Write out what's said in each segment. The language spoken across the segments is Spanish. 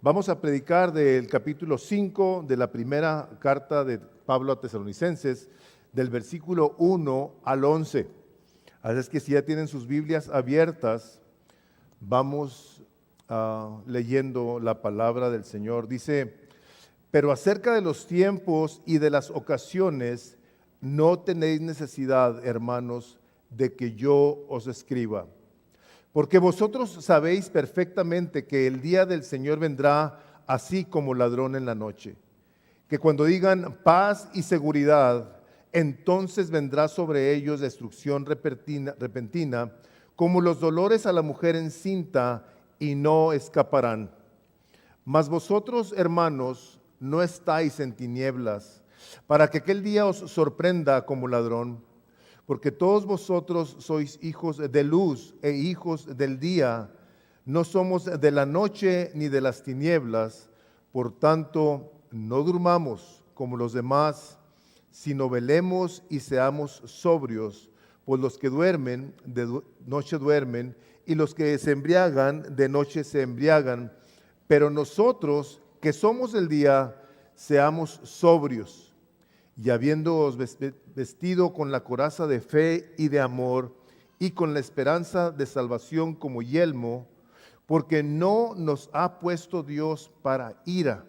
Vamos a predicar del capítulo 5 de la primera carta de Pablo a Tesalonicenses, del versículo 1 al 11. Así es que si ya tienen sus Biblias abiertas, vamos leyendo la palabra del Señor. Dice: pero acerca de los tiempos y de las ocasiones, no tenéis necesidad, hermanos, de que yo os escriba. Porque vosotros sabéis perfectamente que el día del Señor vendrá así como ladrón en la noche. Que cuando digan paz y seguridad, entonces vendrá sobre ellos destrucción repentina, como los dolores a la mujer encinta, y no escaparán. Mas vosotros, hermanos, no estáis en tinieblas, para que aquel día os sorprenda como ladrón. Porque todos vosotros sois hijos de luz e hijos del día, no somos de la noche ni de las tinieblas. Por tanto, no durmamos como los demás, sino velemos y seamos sobrios, pues los que duermen de noche duermen, y los que se embriagan de noche se embriagan. Pero nosotros, que somos del día, seamos sobrios, y habiéndoos vestido con la coraza de fe y de amor, y con la esperanza de salvación como yelmo, porque no nos ha puesto Dios para ira,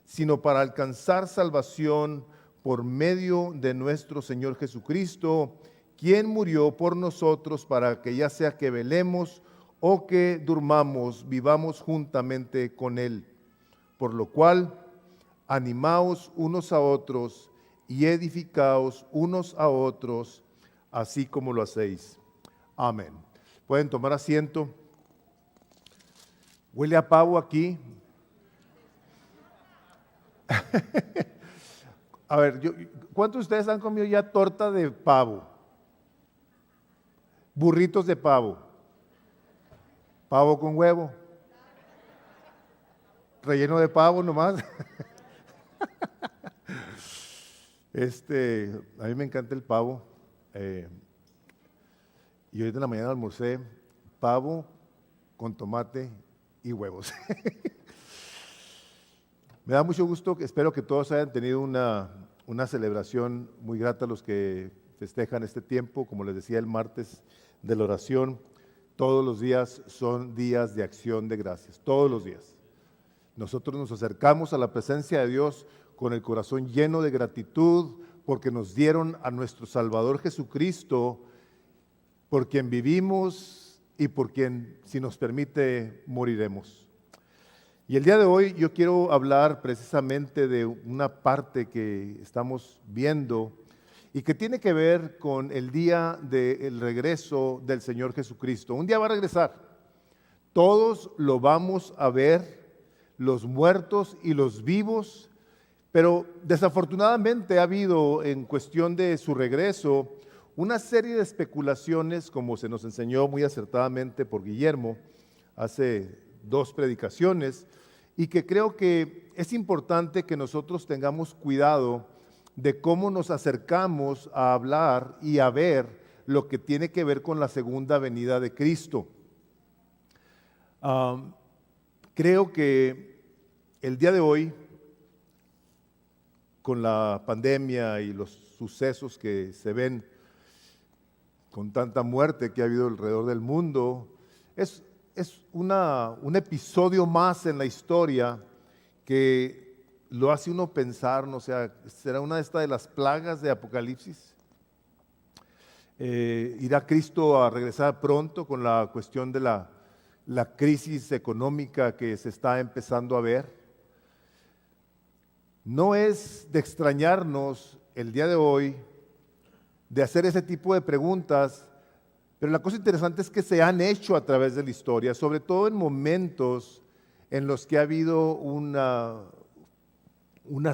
sino para alcanzar salvación por medio de nuestro Señor Jesucristo, quien murió por nosotros para que ya sea que velemos o que durmamos, vivamos juntamente con Él. Por lo cual, animaos unos a otros y edificaos unos a otros, así como lo hacéis. Amén. Pueden tomar asiento. ¿Huele a pavo aquí? A ver, ¿cuántos de ustedes han comido ya torta de pavo? Burritos de pavo. Pavo con huevo. Relleno de pavo nomás. A mí me encanta el pavo. Y ahorita en la mañana almorcé pavo con tomate y huevos. Me da mucho gusto, espero que todos hayan tenido una celebración muy grata, los que festejan este tiempo. Como les decía el martes de la oración, todos los días son días de acción de gracias, todos los días. Nosotros nos acercamos a la presencia de Dios con el corazón lleno de gratitud, porque nos dieron a nuestro Salvador Jesucristo, por quien vivimos y por quien, si nos permite, moriremos. Y el día de hoy yo quiero hablar precisamente de una parte que estamos viendo y que tiene que ver con el día del regreso del Señor Jesucristo. Un día va a regresar. Todos lo vamos a ver, los muertos y los vivos, pero desafortunadamente ha habido en cuestión de su regreso una serie de especulaciones, como se nos enseñó muy acertadamente por Guillermo hace 2 predicaciones, y que creo que es importante que nosotros tengamos cuidado de cómo nos acercamos a hablar y a ver lo que tiene que ver con la segunda venida de Cristo. Creo que el día de hoy, con la pandemia y los sucesos que se ven, con tanta muerte que ha habido alrededor del mundo, es un episodio más en la historia que lo hace uno pensar, ¿no? O sea, ¿será una de las plagas de Apocalipsis? ¿Irá Cristo a regresar pronto con la cuestión de la crisis económica que se está empezando a ver? No es de extrañarnos el día de hoy de hacer ese tipo de preguntas, pero la cosa interesante es que se han hecho a través de la historia, sobre todo en momentos en los que ha habido una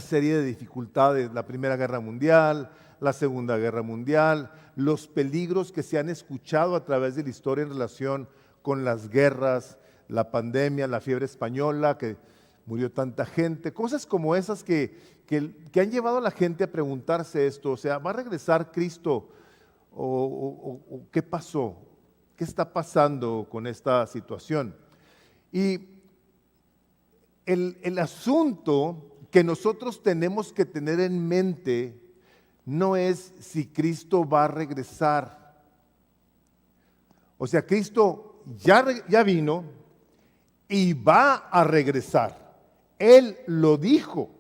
serie de dificultades, la Primera Guerra Mundial, la Segunda Guerra Mundial, los peligros que se han escuchado a través de la historia en relación con las guerras, la pandemia, la fiebre española, que murió tanta gente, cosas como esas que han llevado a la gente a preguntarse esto, o sea, ¿va a regresar Cristo? ¿O qué pasó? ¿Qué está pasando con esta situación? Y el asunto que nosotros tenemos que tener en mente no es si Cristo va a regresar. O sea, Cristo ya vino y va a regresar. Él lo dijo.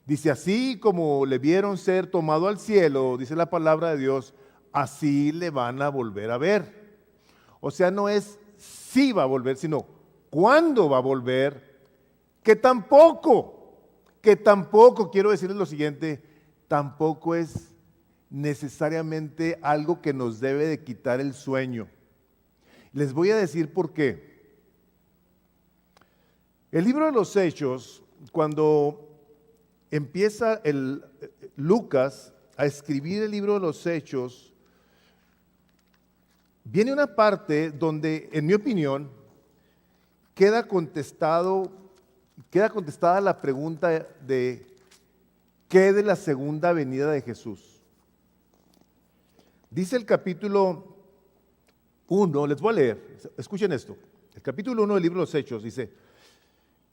Dice, así como le vieron ser tomado al cielo, dice la palabra de Dios, así le van a volver a ver. O sea, no es si va a volver, sino cuándo va a volver, que tampoco, quiero decirles lo siguiente, tampoco es necesariamente algo que nos debe de quitar el sueño. Les voy a decir por qué. El libro de los Hechos, cuando empieza Lucas a escribir el libro de los Hechos, viene una parte donde, en mi opinión, queda contestada la pregunta de ¿qué de la segunda venida de Jesús? Dice el capítulo 1, les voy a leer, escuchen esto, el capítulo 1 del libro de los Hechos dice: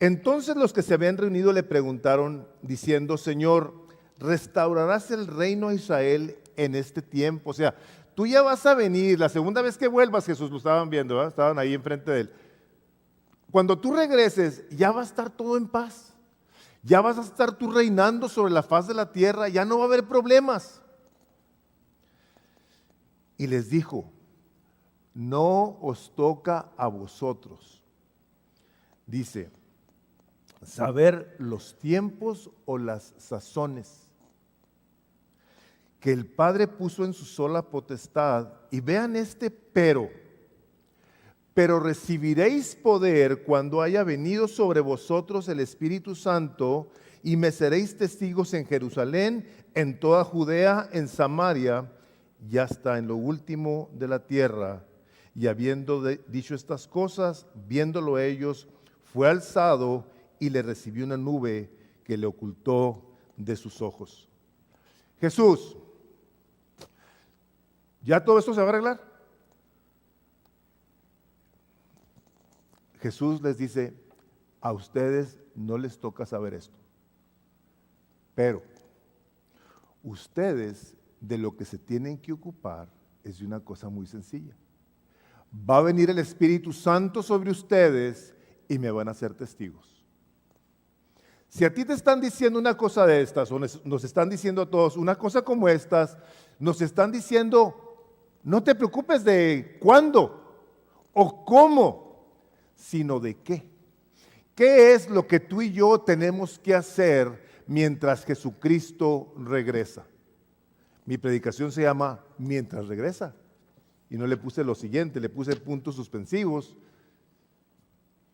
entonces los que se habían reunido le preguntaron diciendo, Señor, ¿restaurarás el reino a Israel en este tiempo? O sea, tú ya vas a venir, la segunda vez que vuelvas, Jesús, lo estaban viendo, ¿verdad? Estaban ahí enfrente de él. Cuando tú regreses, ya va a estar todo en paz. Ya vas a estar tú reinando sobre la faz de la tierra, ya no va a haber problemas. Y les dijo, no os toca a vosotros, dice, saber los tiempos o las sazones que el Padre puso en su sola potestad. Y vean este pero recibiréis poder cuando haya venido sobre vosotros el Espíritu Santo, y me seréis testigos en Jerusalén, en toda Judea, en Samaria, y hasta en lo último de la tierra. Y habiendo dicho estas cosas, viéndolo ellos, fue alzado y le recibió una nube que le ocultó de sus ojos. Jesús, ¿ya todo esto se va a arreglar? Jesús les dice, a ustedes no les toca saber esto, pero ustedes de lo que se tienen que ocupar es de una cosa muy sencilla. Va a venir el Espíritu Santo sobre ustedes y me van a ser testigos. Si a ti te están diciendo una cosa de estas, o nos están diciendo a todos una cosa como estas, nos están diciendo, no te preocupes de cuándo o cómo, sino de qué. ¿Qué es lo que tú y yo tenemos que hacer mientras Jesucristo regresa? Mi predicación se llama Mientras regresa. Y no le puse lo siguiente, le puse puntos suspensivos.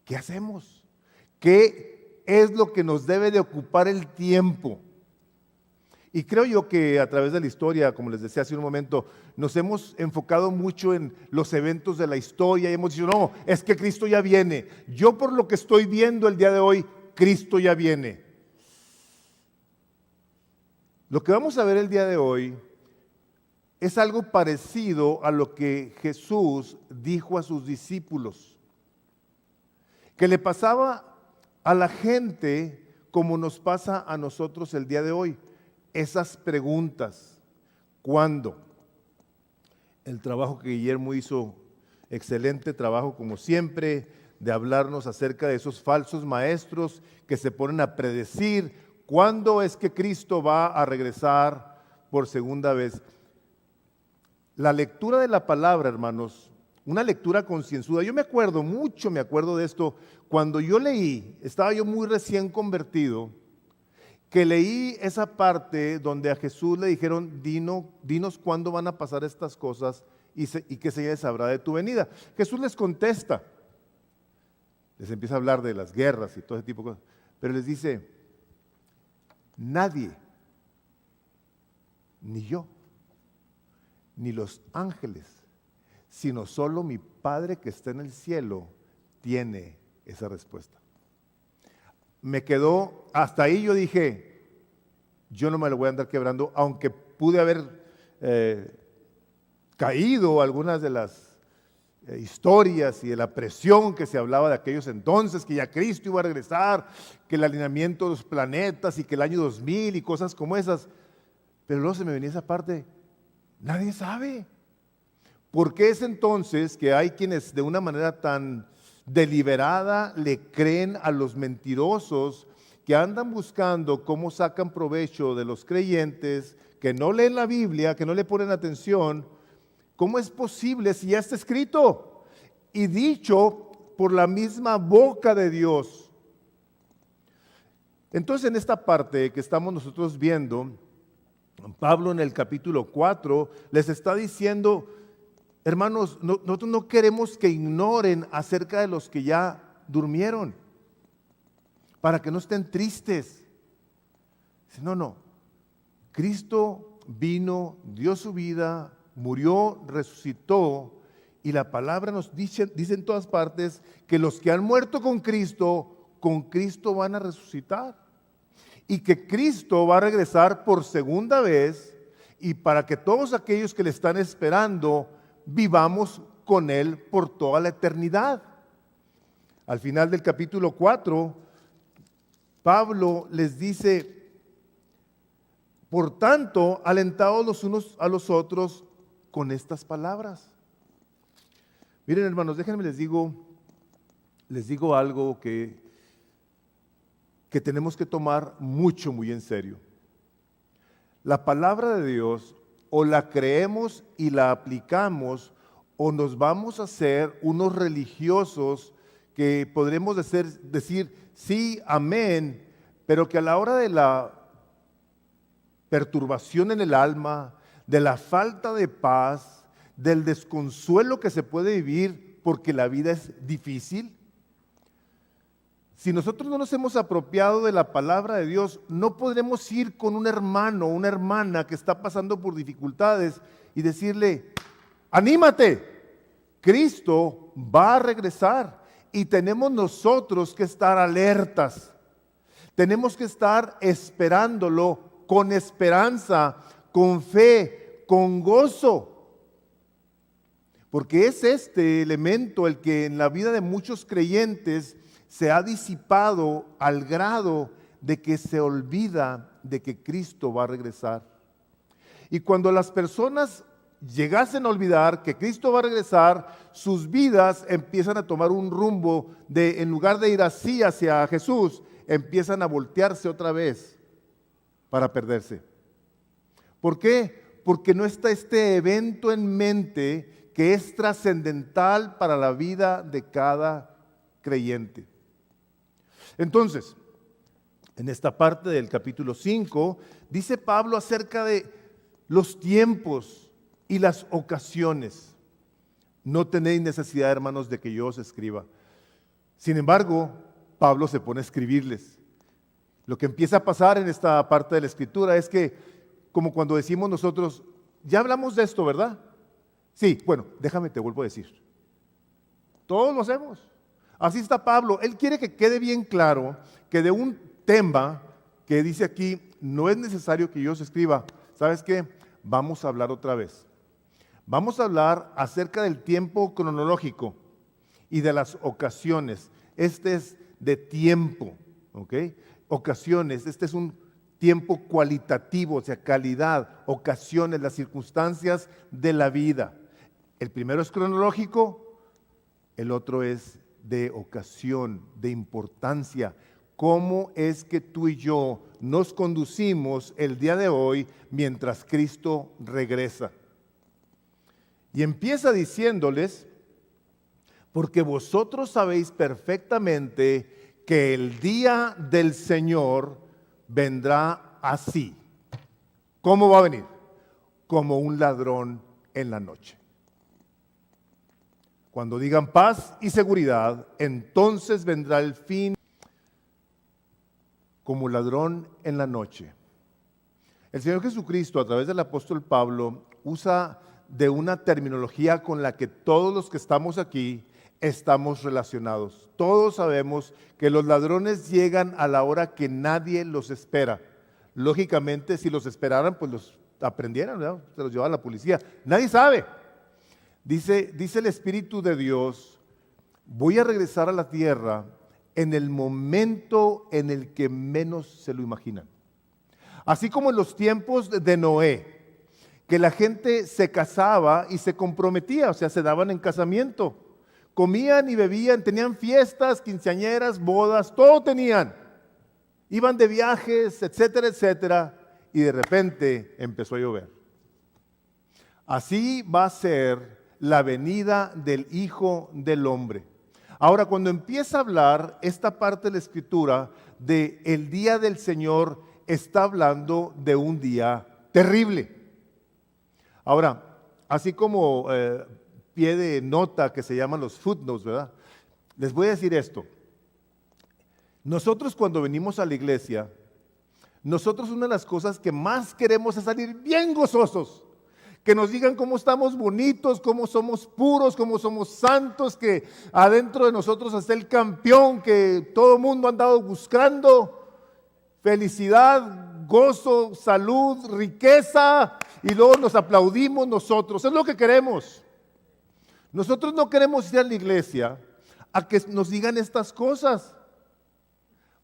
¿Qué hacemos? ¿Qué es lo que nos debe de ocupar el tiempo? Y creo yo que a través de la historia, como les decía hace un momento, nos hemos enfocado mucho en los eventos de la historia y hemos dicho, no, es que Cristo ya viene. Yo por lo que estoy viendo el día de hoy, Cristo ya viene. Lo que vamos a ver el día de hoy es algo parecido a lo que Jesús dijo a sus discípulos, que le pasaba a la gente como nos pasa a nosotros el día de hoy. Esas preguntas, ¿cuándo? El trabajo que Guillermo hizo, excelente trabajo como siempre, de hablarnos acerca de esos falsos maestros que se ponen a predecir cuándo es que Cristo va a regresar por segunda vez. La lectura de la palabra, hermanos, una lectura concienzuda. Yo me acuerdo de esto, cuando yo leí, estaba yo muy recién convertido, que leí esa parte donde a Jesús le dijeron, dinos cuándo van a pasar estas cosas y qué señales habrá de tu venida. Jesús les contesta, les empieza a hablar de las guerras y todo ese tipo de cosas, pero les dice, nadie, ni yo, ni los ángeles, sino solo mi Padre que está en el cielo tiene esa respuesta. Me quedó, hasta ahí yo dije, yo no me lo voy a andar quebrando, aunque pude haber caído algunas de las historias y de la presión que se hablaba de aquellos entonces, que ya Cristo iba a regresar, que el alineamiento de los planetas y que el año 2000 y cosas como esas. Pero luego se me venía esa parte, nadie sabe. ¿Por qué es entonces que hay quienes de una manera tan deliberada le creen a los mentirosos que andan buscando cómo sacan provecho de los creyentes, que no leen la Biblia, que no le ponen atención? ¿Cómo es posible si ya está escrito y dicho por la misma boca de Dios? Entonces, en esta parte que estamos nosotros viendo, Pablo en el capítulo 4 les está diciendo, hermanos, nosotros no queremos que ignoren acerca de los que ya durmieron, para que no estén tristes. No, Cristo vino, dio su vida, murió, resucitó, y la palabra nos dice en todas partes que los que han muerto con Cristo van a resucitar. Y que Cristo va a regresar por segunda vez, y para que todos aquellos que le están esperando vivamos con Él por toda la eternidad. Al final del capítulo 4, Pablo les dice, por tanto, alentados los unos a los otros con estas palabras. Miren, hermanos, déjenme les digo algo que tenemos que tomar muy en serio. La palabra de Dios o la creemos y la aplicamos, o nos vamos a hacer unos religiosos que podremos decir sí, amén, pero que a la hora de la perturbación en el alma, de la falta de paz, del desconsuelo que se puede vivir porque la vida es difícil, si nosotros no nos hemos apropiado de la palabra de Dios, no podremos ir con un hermano o una hermana que está pasando por dificultades y decirle, anímate, Cristo va a regresar, y tenemos nosotros que estar alertas, tenemos que estar esperándolo con esperanza, con fe, con gozo, porque es este elemento el que en la vida de muchos creyentes se ha disipado al grado de que se olvida de que Cristo va a regresar. Y cuando las personas llegasen a olvidar que Cristo va a regresar, sus vidas empiezan a tomar un rumbo de, en lugar de ir así hacia Jesús, empiezan a voltearse otra vez para perderse. ¿Por qué? Porque no está este evento en mente que es trascendental para la vida de cada creyente. Entonces, en esta parte del capítulo 5, dice Pablo acerca de los tiempos y las ocasiones. No tenéis necesidad, hermanos, de que yo os escriba. Sin embargo, Pablo se pone a escribirles. Lo que empieza a pasar en esta parte de la Escritura es que, como cuando decimos nosotros, ya hablamos de esto, ¿verdad? Sí, bueno, déjame, te vuelvo a decir. Todos lo hacemos. Así está Pablo. Él quiere que quede bien claro que de un tema que dice aquí, no es necesario que yo os escriba. ¿Sabes qué? Vamos a hablar otra vez. Vamos a hablar acerca del tiempo cronológico y de las ocasiones. Este es de tiempo, ¿ok? Ocasiones, este es un tiempo cualitativo, o sea, calidad, ocasiones, las circunstancias de la vida. El primero es cronológico, el otro es de ocasión, de importancia. ¿Cómo es que tú y yo nos conducimos el día de hoy mientras Cristo regresa? Y empieza diciéndoles, porque vosotros sabéis perfectamente que el día del Señor vendrá así. ¿Cómo va a venir? Como un ladrón en la noche. Cuando digan paz y seguridad, entonces vendrá el fin como ladrón en la noche. El Señor Jesucristo, a través del apóstol Pablo, usa de una terminología con la que todos los que estamos aquí estamos relacionados. Todos sabemos que los ladrones llegan a la hora que nadie los espera. Lógicamente, si los esperaran, pues los aprendieran, ¿no? Se los llevaba la policía. Nadie sabe. Dice el Espíritu de Dios, voy a regresar a la tierra en el momento en el que menos se lo imaginan. Así como en los tiempos de Noé, que la gente se casaba y se comprometía, o sea, se daban en casamiento. Comían y bebían, tenían fiestas, quinceañeras, bodas, todo tenían. Iban de viajes, etcétera, etcétera, y de repente empezó a llover. Así va a ser la venida del Hijo del Hombre. Ahora, cuando empieza a hablar esta parte de la Escritura de el día del Señor, está hablando de un día terrible. Ahora, así como pie de nota que se llaman los footnotes, ¿verdad? Les voy a decir esto. Nosotros cuando venimos a la iglesia, nosotros una de las cosas que más queremos es salir bien gozosos. Que nos digan cómo estamos bonitos, cómo somos puros, cómo somos santos, que adentro de nosotros está el campeón que todo el mundo ha andado buscando. Felicidad, gozo, salud, riqueza, y luego nos aplaudimos nosotros. Es lo que queremos. Nosotros no queremos ir a la iglesia a que nos digan estas cosas.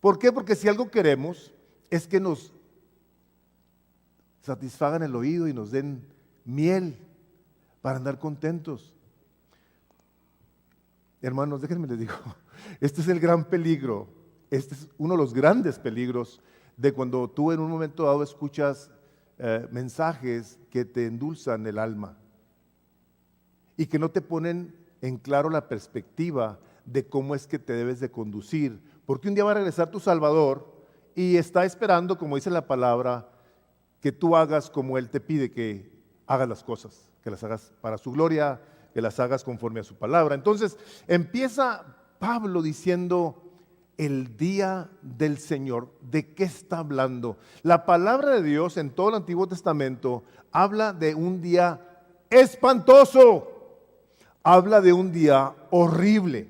¿Por qué? Porque si algo queremos es que nos satisfagan el oído y nos den miel para andar contentos. Hermanos, déjenme les digo, este es el gran peligro, este es uno de los grandes peligros de cuando tú en un momento dado escuchas mensajes que te endulzan el alma y que no te ponen en claro la perspectiva de cómo es que te debes de conducir, porque un día va a regresar tu Salvador y está esperando, como dice la palabra, que tú hagas como Él te pide que hagas las cosas, que las hagas para su gloria, que las hagas conforme a su palabra. Entonces empieza Pablo diciendo el día del Señor. ¿De qué está hablando? La palabra de Dios en todo el Antiguo Testamento habla de un día espantoso, habla de un día horrible.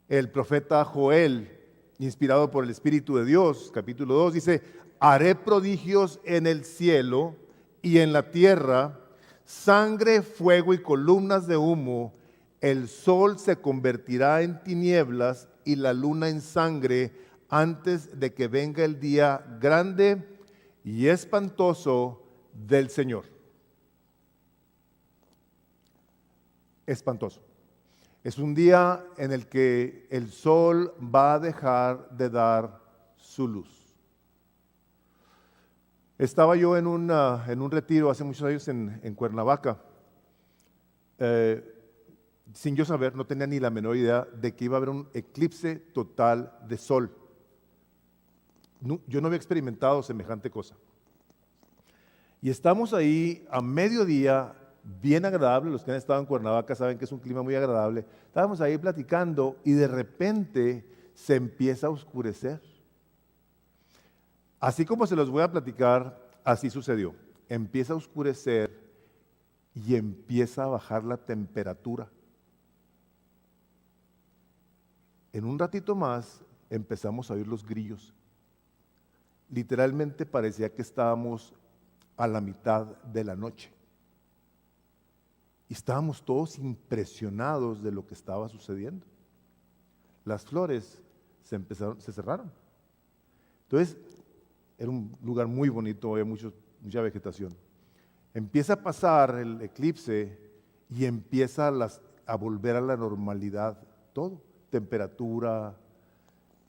El profeta Joel, inspirado por el Espíritu de Dios, capítulo 2, dice: haré prodigios en el cielo y en la tierra, sangre, fuego y columnas de humo. El sol se convertirá en tinieblas y la luna en sangre antes de que venga el día grande y espantoso del Señor. Espantoso. Es un día en el que el sol va a dejar de dar su luz. Estaba yo en un retiro hace muchos años en Cuernavaca. Sin yo saber, no tenía ni la menor idea de que iba a haber un eclipse total de sol. Yo no había experimentado semejante cosa. Y estamos ahí a mediodía, bien agradable. Los que han estado en Cuernavaca saben que es un clima muy agradable. Estábamos ahí platicando y de repente se empieza a oscurecer. Así como se los voy a platicar, así sucedió. Empieza a oscurecer y empieza a bajar la temperatura. En un ratito más empezamos a oír los grillos. Literalmente parecía que estábamos a la mitad de la noche. Y estábamos todos impresionados de lo que estaba sucediendo. Las flores se cerraron. Entonces, era un lugar muy bonito, había mucha vegetación. Empieza a pasar el eclipse y empieza a volver a la normalidad todo. Temperatura,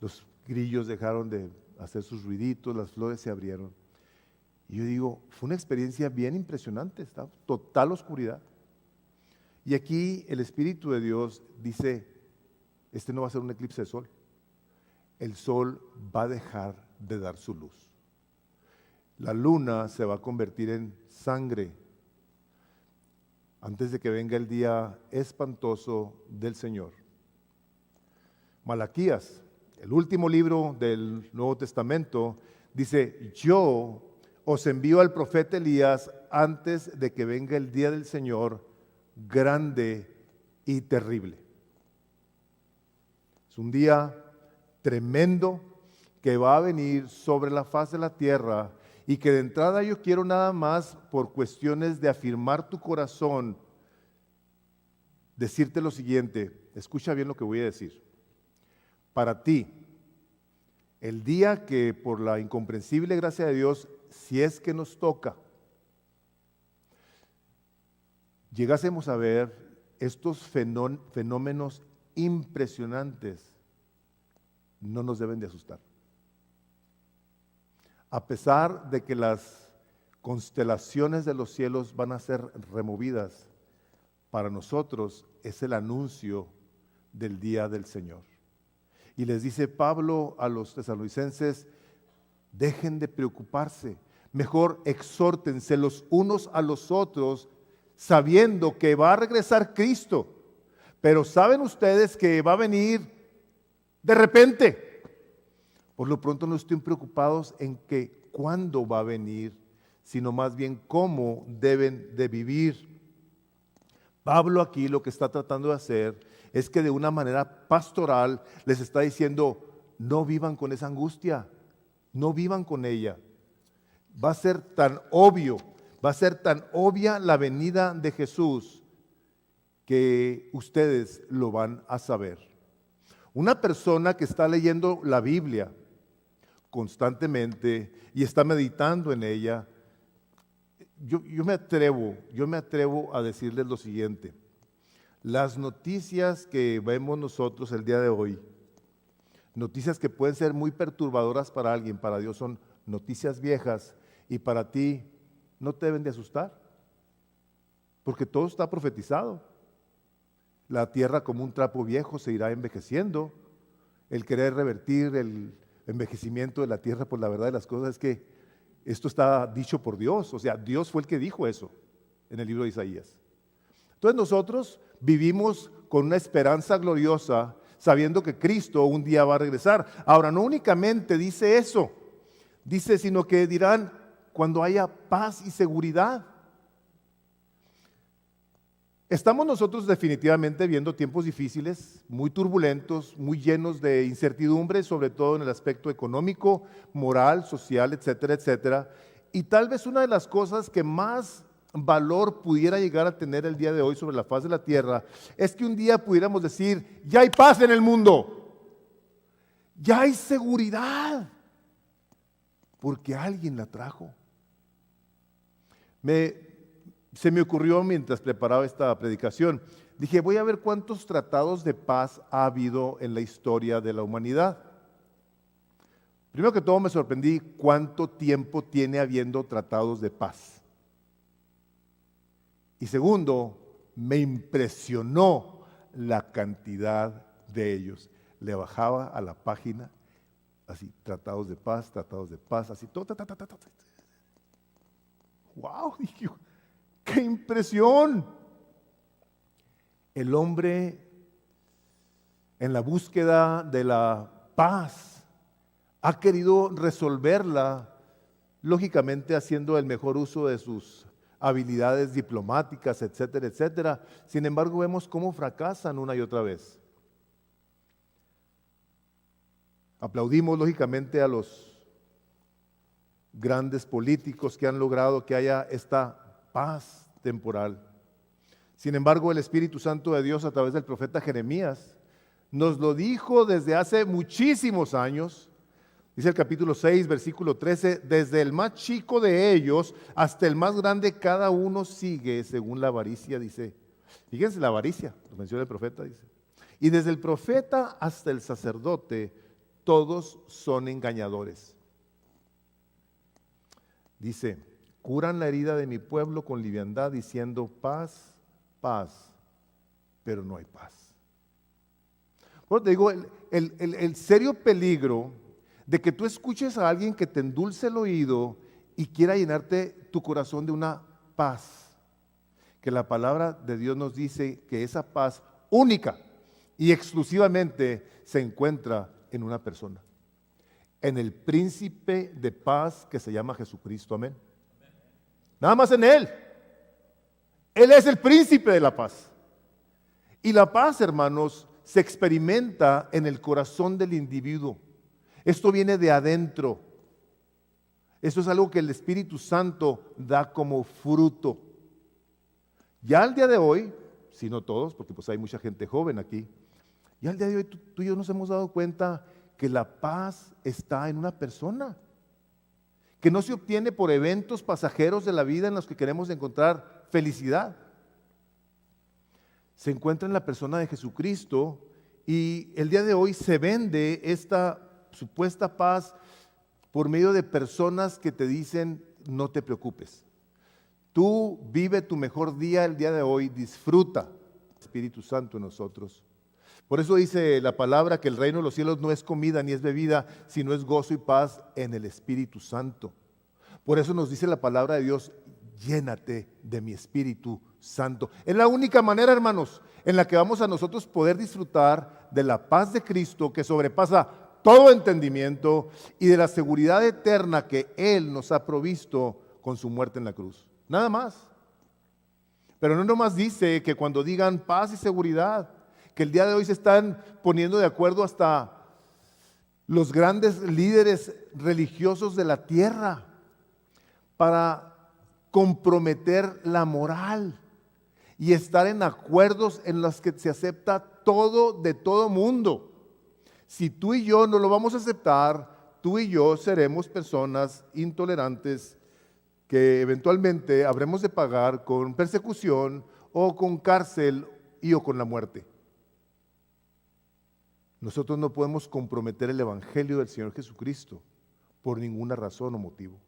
los grillos dejaron de hacer sus ruiditos, las flores se abrieron. Y yo digo, fue una experiencia bien impresionante, estaba total oscuridad. Y aquí el Espíritu de Dios dice, este no va a ser un eclipse de sol. El sol va a dejar de dar su luz. La luna se va a convertir en sangre antes de que venga el día espantoso del Señor. Malaquías, el último libro del Nuevo Testamento, dice: yo os envío al profeta Elías antes de que venga el día del Señor grande y terrible. Es un día tremendo que va a venir sobre la faz de la tierra y que de entrada yo quiero nada más por cuestiones de afirmar tu corazón decirte lo siguiente, escucha bien lo que voy a decir. Para ti, el día que por la incomprensible gracia de Dios, si es que nos toca, llegásemos a ver estos fenómenos impresionantes, no nos deben de asustar. A pesar de que las constelaciones de los cielos van a ser removidas, para nosotros es el anuncio del día del Señor. Y les dice Pablo a los tesalonicenses, dejen de preocuparse, mejor exhórtense los unos a los otros, sabiendo que va a regresar Cristo. Pero saben ustedes que va a venir de repente. Por lo pronto no estén preocupados en que cuándo va a venir, sino más bien cómo deben de vivir. Pablo aquí lo que está tratando de hacer es que de una manera pastoral les está diciendo, no vivan con esa angustia, no vivan con ella. Va a ser tan obvio, va a ser tan obvia la venida de Jesús que ustedes lo van a saber. Una persona que está leyendo la Biblia constantemente y está meditando en ella, yo me atrevo a decirles lo siguiente. Las noticias que vemos nosotros el día de hoy, noticias que pueden ser muy perturbadoras para alguien, para Dios son noticias viejas y para ti no te deben de asustar, porque todo está profetizado. La tierra como un trapo viejo se irá envejeciendo. El querer revertir el envejecimiento de la tierra, pues la verdad de las cosas es que esto está dicho por Dios, o sea, Dios fue el que dijo eso en el libro de Isaías. Entonces nosotros vivimos con una esperanza gloriosa, sabiendo que Cristo un día va a regresar. Ahora, no únicamente dice eso, dice, sino que dirán, cuando haya paz y seguridad. Estamos nosotros definitivamente viendo tiempos difíciles, muy turbulentos, muy llenos de incertidumbre, sobre todo en el aspecto económico, moral, social, etcétera, etcétera. Y tal vez una de las cosas que más valor pudiera llegar a tener el día de hoy sobre la faz de la tierra es que un día pudiéramos decir, ya hay paz en el mundo, ya hay seguridad, porque alguien la trajo. Se me ocurrió mientras preparaba esta predicación, dije, voy a ver cuántos tratados de paz ha habido en la historia de la humanidad. Primero que todo me sorprendí cuánto tiempo tiene habiendo tratados de paz. Y segundo, me impresionó la cantidad de ellos. Le bajaba a la página, así, tratados de paz, así, todo, ¡wow! Dije, ¡qué impresión! El hombre en la búsqueda de la paz ha querido resolverla, lógicamente haciendo el mejor uso de sus habilidades diplomáticas, etcétera, etcétera. Sin embargo, vemos cómo fracasan una y otra vez. Aplaudimos lógicamente a los grandes políticos que han logrado que haya esta paz temporal. Sin embargo, el Espíritu Santo de Dios a través del profeta Jeremías nos lo dijo desde hace muchísimos años. Dice el capítulo 6, versículo 13, desde el más chico de ellos hasta el más grande, cada uno sigue según la avaricia, dice. Fíjense la avaricia, lo menciona el profeta, dice. Y desde el profeta hasta el sacerdote, todos son engañadores. Dice, curan la herida de mi pueblo con liviandad, diciendo paz, paz, pero no hay paz. Bueno, te digo, el serio peligro de que tú escuches a alguien que te endulce el oído y quiera llenarte tu corazón de una paz, que la palabra de Dios nos dice que esa paz única y exclusivamente se encuentra en una persona, en el príncipe de paz que se llama Jesucristo, amén. Nada más en Él. Él es el príncipe de la paz. Y la paz, hermanos, se experimenta en el corazón del individuo. Esto viene de adentro. Esto es algo que el Espíritu Santo da como fruto. Ya al día de hoy, si no todos, porque pues hay mucha gente joven aquí, y al día de hoy tú y yo nos hemos dado cuenta que la paz está en una persona, que no se obtiene por eventos pasajeros de la vida en los que queremos encontrar felicidad. Se encuentra en la persona de Jesucristo, y el día de hoy se vende esta supuesta paz por medio de personas que te dicen: no te preocupes, tú vive tu mejor día el día de hoy, disfruta el Espíritu Santo en nosotros. Por eso dice la palabra que el reino de los cielos no es comida ni es bebida, sino es gozo y paz en el Espíritu Santo. Por eso nos dice la palabra de Dios: llénate de mi Espíritu Santo. Es la única manera, hermanos, en la que vamos a nosotros poder disfrutar de la paz de Cristo que sobrepasa todo entendimiento y de la seguridad eterna que Él nos ha provisto con su muerte en la cruz. Nada más. Pero no nomás dice que cuando digan paz y seguridad, que el día de hoy se están poniendo de acuerdo hasta los grandes líderes religiosos de la tierra para comprometer la moral y estar en acuerdos en los que se acepta todo de todo mundo. Si tú y yo no lo vamos a aceptar, tú y yo seremos personas intolerantes que eventualmente habremos de pagar con persecución o con cárcel y o con la muerte. Nosotros no podemos comprometer el Evangelio del Señor Jesucristo por ninguna razón o motivo.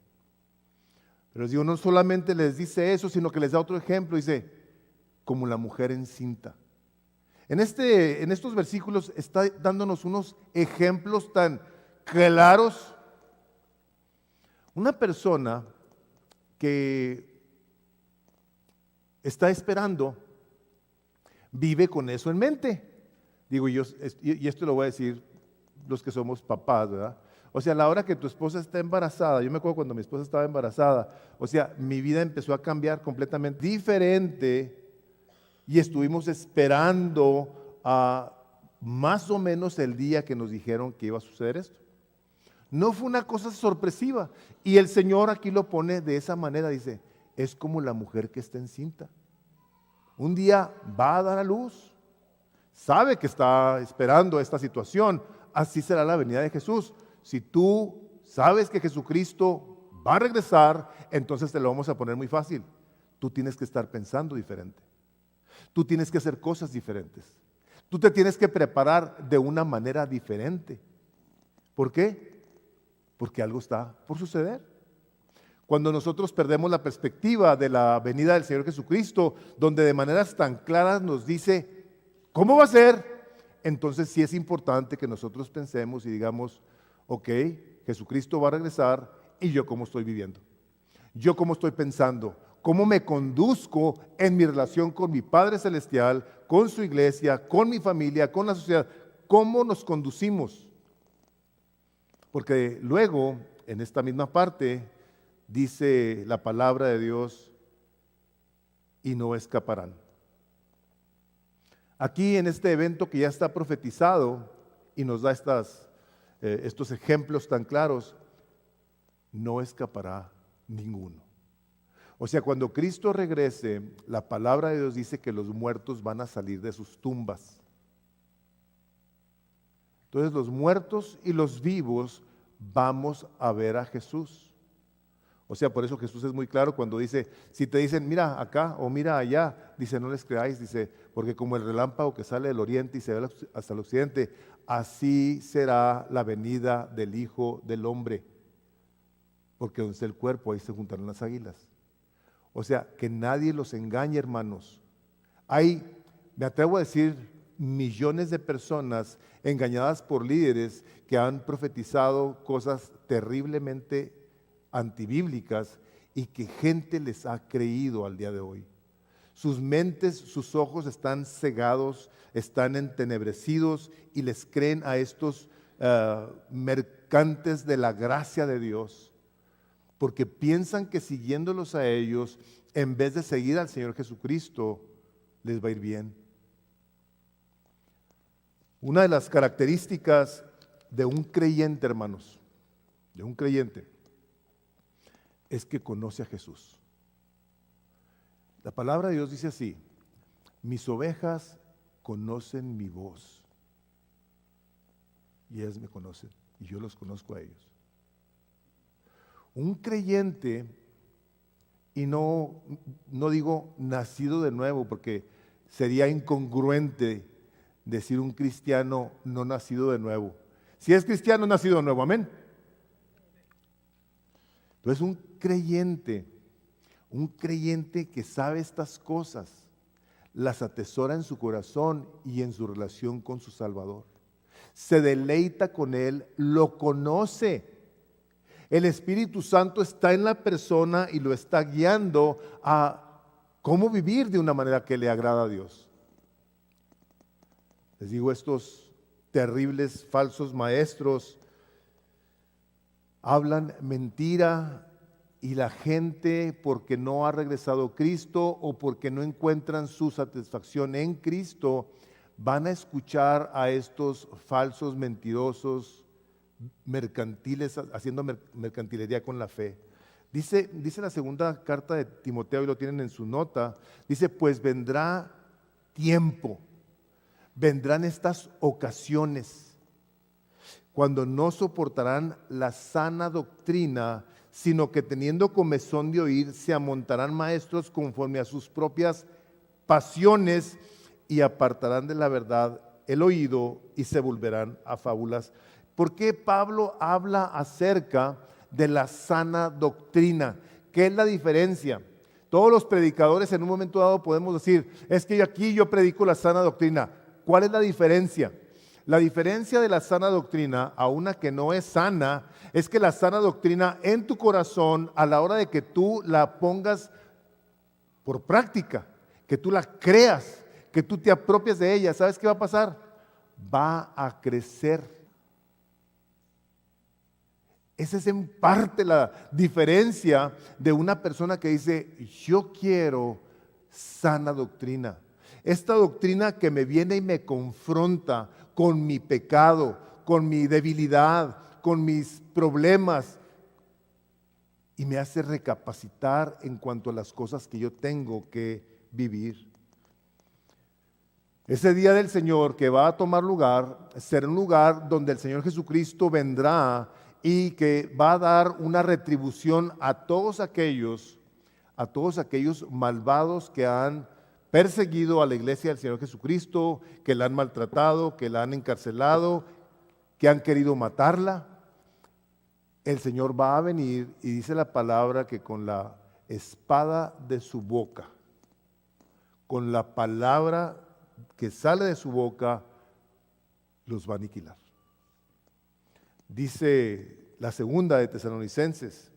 Pero les digo, no solamente les dice eso, sino que les da otro ejemplo. Dice, como la mujer encinta. En estos versículos está dándonos unos ejemplos tan claros. Una persona que está esperando vive con eso en mente. Digo, y esto lo voy a decir los que somos papás, ¿verdad? O sea, a la hora que tu esposa está embarazada, yo me acuerdo cuando mi esposa estaba embarazada, o sea, mi vida empezó a cambiar completamente diferente y estuvimos esperando a más o menos el día que nos dijeron que iba a suceder esto. No fue una cosa sorpresiva, y el Señor aquí lo pone de esa manera, dice, es como la mujer que está encinta. Un día va a dar a luz, sabe que está esperando esta situación, así será la venida de Jesús. Si tú sabes que Jesucristo va a regresar, entonces te lo vamos a poner muy fácil. Tú tienes que estar pensando diferente. Tú tienes que hacer cosas diferentes. Tú te tienes que preparar de una manera diferente. ¿Por qué? Porque algo está por suceder. Cuando nosotros perdemos la perspectiva de la venida del Señor Jesucristo, donde de maneras tan claras nos dice cómo va a ser, entonces sí es importante que nosotros pensemos y digamos, ok, Jesucristo va a regresar, y yo cómo estoy viviendo, yo cómo estoy pensando, cómo me conduzco en mi relación con mi Padre Celestial, con su iglesia, con mi familia, con la sociedad, cómo nos conducimos. Porque luego, en esta misma parte, dice la palabra de Dios, y no escaparán. Aquí en este evento que ya está profetizado y nos da estos ejemplos tan claros, no escapará ninguno. O sea, cuando Cristo regrese, la palabra de Dios dice que los muertos van a salir de sus tumbas. Entonces los muertos y los vivos vamos a ver a Jesús. O sea, por eso Jesús es muy claro cuando dice, si te dicen mira acá o mira allá, dice no les creáis, dice, porque como el relámpago que sale del oriente y se ve hasta el occidente, así será la venida del Hijo del Hombre. Porque donde está el cuerpo, ahí se juntarán las águilas. O sea, que nadie los engañe, hermanos. Hay, me atrevo a decir, millones de personas engañadas por líderes que han profetizado cosas terriblemente antibíblicas y que gente les ha creído al día de hoy. Sus mentes, sus ojos están cegados, están entenebrecidos y les creen a estos mercantes de la gracia de Dios, porque piensan que siguiéndolos a ellos, en vez de seguir al Señor Jesucristo, les va a ir bien. Una de las características de un creyente, hermanos, de un creyente, es que conoce a Jesús. La palabra de Dios dice así, mis ovejas conocen mi voz. Y ellas me conocen y yo los conozco a ellos. Un creyente, y no digo nacido de nuevo, porque sería incongruente decir un cristiano no nacido de nuevo. Si es cristiano, nacido de nuevo, amén. Entonces un creyente que sabe estas cosas, las atesora en su corazón y en su relación con su Salvador. Se deleita con Él, lo conoce. El Espíritu Santo está en la persona y lo está guiando a cómo vivir de una manera que le agrada a Dios. Les digo, estos terribles falsos maestros hablan mentira y la gente, porque no ha regresado a Cristo o porque no encuentran su satisfacción en Cristo, van a escuchar a estos falsos mentirosos mercantiles, haciendo mercantilería con la fe. Dice la segunda carta de Timoteo, y lo tienen en su nota, dice, pues vendrá tiempo, vendrán estas ocasiones, cuando no soportarán la sana doctrina, sino que teniendo comezón de oír, se amontarán maestros conforme a sus propias pasiones y apartarán de la verdad el oído y se volverán a fábulas. ¿Por qué Pablo habla acerca de la sana doctrina? ¿Qué es la diferencia? Todos los predicadores en un momento dado podemos decir, es que aquí yo predico la sana doctrina. ¿Cuál es la diferencia? La diferencia de la sana doctrina a una que no es sana es que la sana doctrina en tu corazón, a la hora de que tú la pongas por práctica, que tú la creas, que tú te apropies de ella, ¿sabes qué va a pasar? Va a crecer. Esa es en parte la diferencia de una persona que dice, yo quiero sana doctrina. Esta doctrina que me viene y me confronta con mi pecado, con mi debilidad, con mis problemas y me hace recapacitar en cuanto a las cosas que yo tengo que vivir. Ese día del Señor que va a tomar lugar será un lugar donde el Señor Jesucristo vendrá y que va a dar una retribución a todos aquellos malvados que han perseguido a la iglesia del Señor Jesucristo, que la han maltratado, que la han encarcelado, que han querido matarla. El Señor va a venir y dice la palabra que con la espada de su boca, con la palabra que sale de su boca, los va a aniquilar. Dice la segunda de Tesalonicenses,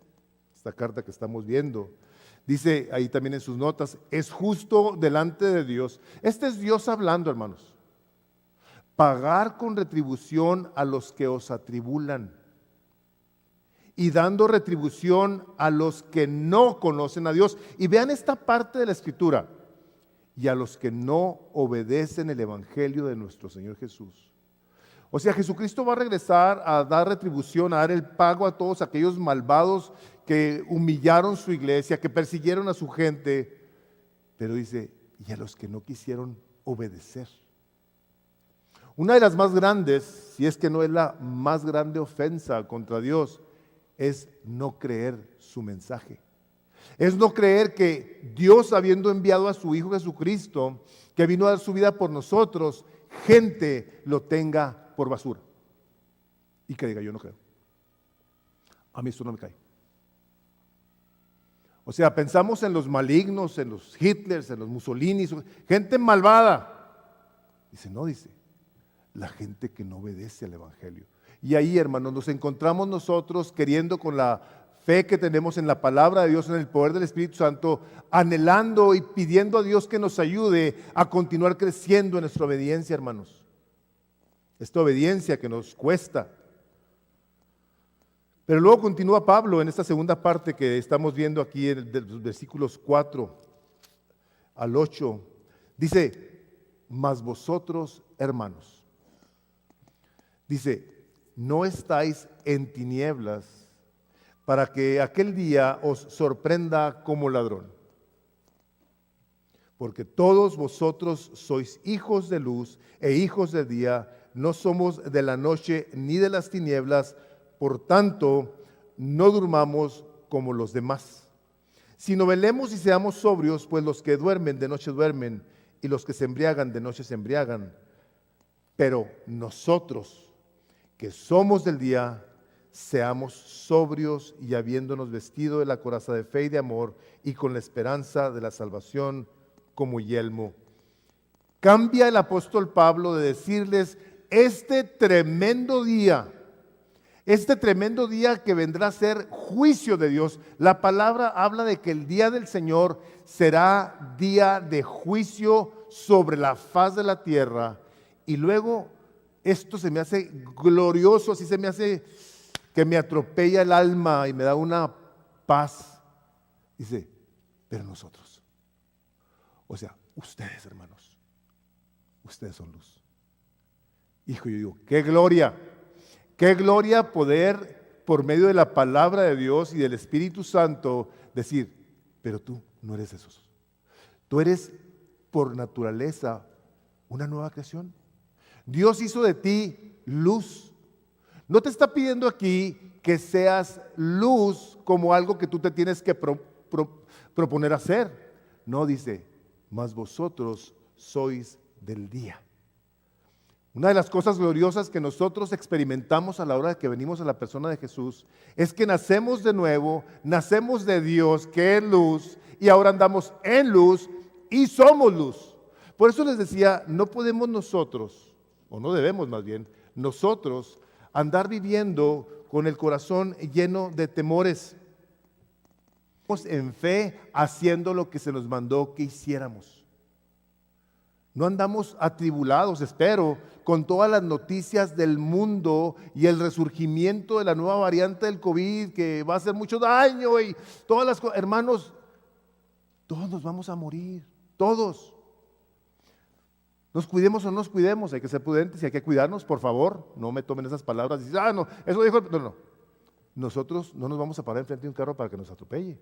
esta carta que estamos viendo, dice ahí también en sus notas, es justo delante de Dios. Este es Dios hablando, hermanos. Pagar con retribución a los que os atribulan y dando retribución a los que no conocen a Dios. Y vean esta parte de la Escritura. Y a los que no obedecen el Evangelio de nuestro Señor Jesús. O sea, Jesucristo va a regresar a dar retribución, a dar el pago a todos aquellos malvados que humillaron su iglesia, que persiguieron a su gente. Pero dice, y a los que no quisieron obedecer. Una de las más grandes, si es que no es la más grande ofensa contra Dios, es no creer su mensaje. Es no creer que Dios, habiendo enviado a su Hijo Jesucristo, que vino a dar su vida por nosotros, gente lo tenga por basura. Y que diga, yo no creo. A mí esto no me cae. O sea, pensamos en los malignos, en los Hitlers, en los Mussolini, gente malvada. Dice, no, dice, la gente que no obedece al Evangelio. Y ahí, hermanos, nos encontramos nosotros queriendo con la fe que tenemos en la palabra de Dios, en el poder del Espíritu Santo, anhelando y pidiendo a Dios que nos ayude a continuar creciendo en nuestra obediencia, hermanos. Esta obediencia que nos cuesta. Pero luego continúa Pablo en esta segunda parte que estamos viendo aquí de los versículos 4 al 8. Dice, mas vosotros, hermanos, dice, no estáis en tinieblas para que aquel día os sorprenda como ladrón. porque todos vosotros sois hijos de luz e hijos de día, no somos de la noche ni de las tinieblas, por tanto, no durmamos como los demás, sino velemos y seamos sobrios, pues los que duermen de noche duermen, y los que se embriagan de noche se embriagan. Pero nosotros, que somos del día, seamos sobrios y habiéndonos vestido de la coraza de fe y de amor, y con la esperanza de la salvación como yelmo. Cambia el apóstol Pablo de decirles este tremendo día que vendrá a ser juicio de Dios. La palabra habla de que el día del Señor será día de juicio sobre la faz de la tierra. Y luego esto se me hace glorioso, así se me hace que me atropella el alma y me da una paz. Dice, pero nosotros, o sea, ustedes, hermanos, ustedes son luz. Hijo, yo digo, qué gloria poder, por medio de la palabra de Dios y del Espíritu Santo, decir, pero tú no eres esos. Tú eres por naturaleza una nueva creación. Dios hizo de ti luz. No te está pidiendo aquí que seas luz como algo que tú te tienes que proponer hacer. No, dice, mas vosotros sois del día. Una de las cosas gloriosas que nosotros experimentamos a la hora de que venimos a la persona de Jesús es que nacemos de nuevo, nacemos de Dios, que es luz, y ahora andamos en luz y somos luz. Por eso les decía, no podemos nosotros, o no debemos más bien, nosotros andar viviendo con el corazón lleno de temores. En fe, haciendo lo que se nos mandó que hiciéramos. No andamos atribulados, espero, con todas las noticias del mundo y el resurgimiento de la nueva variante del COVID que va a hacer mucho daño y todas las cosas. Hermanos, todos nos vamos a morir, todos. Nos cuidemos o no nos cuidemos, hay que ser prudentes y hay que cuidarnos, por favor. No me tomen esas palabras y dicen, no, eso dijo. No. Nosotros no nos vamos a parar enfrente de un carro para que nos atropelle.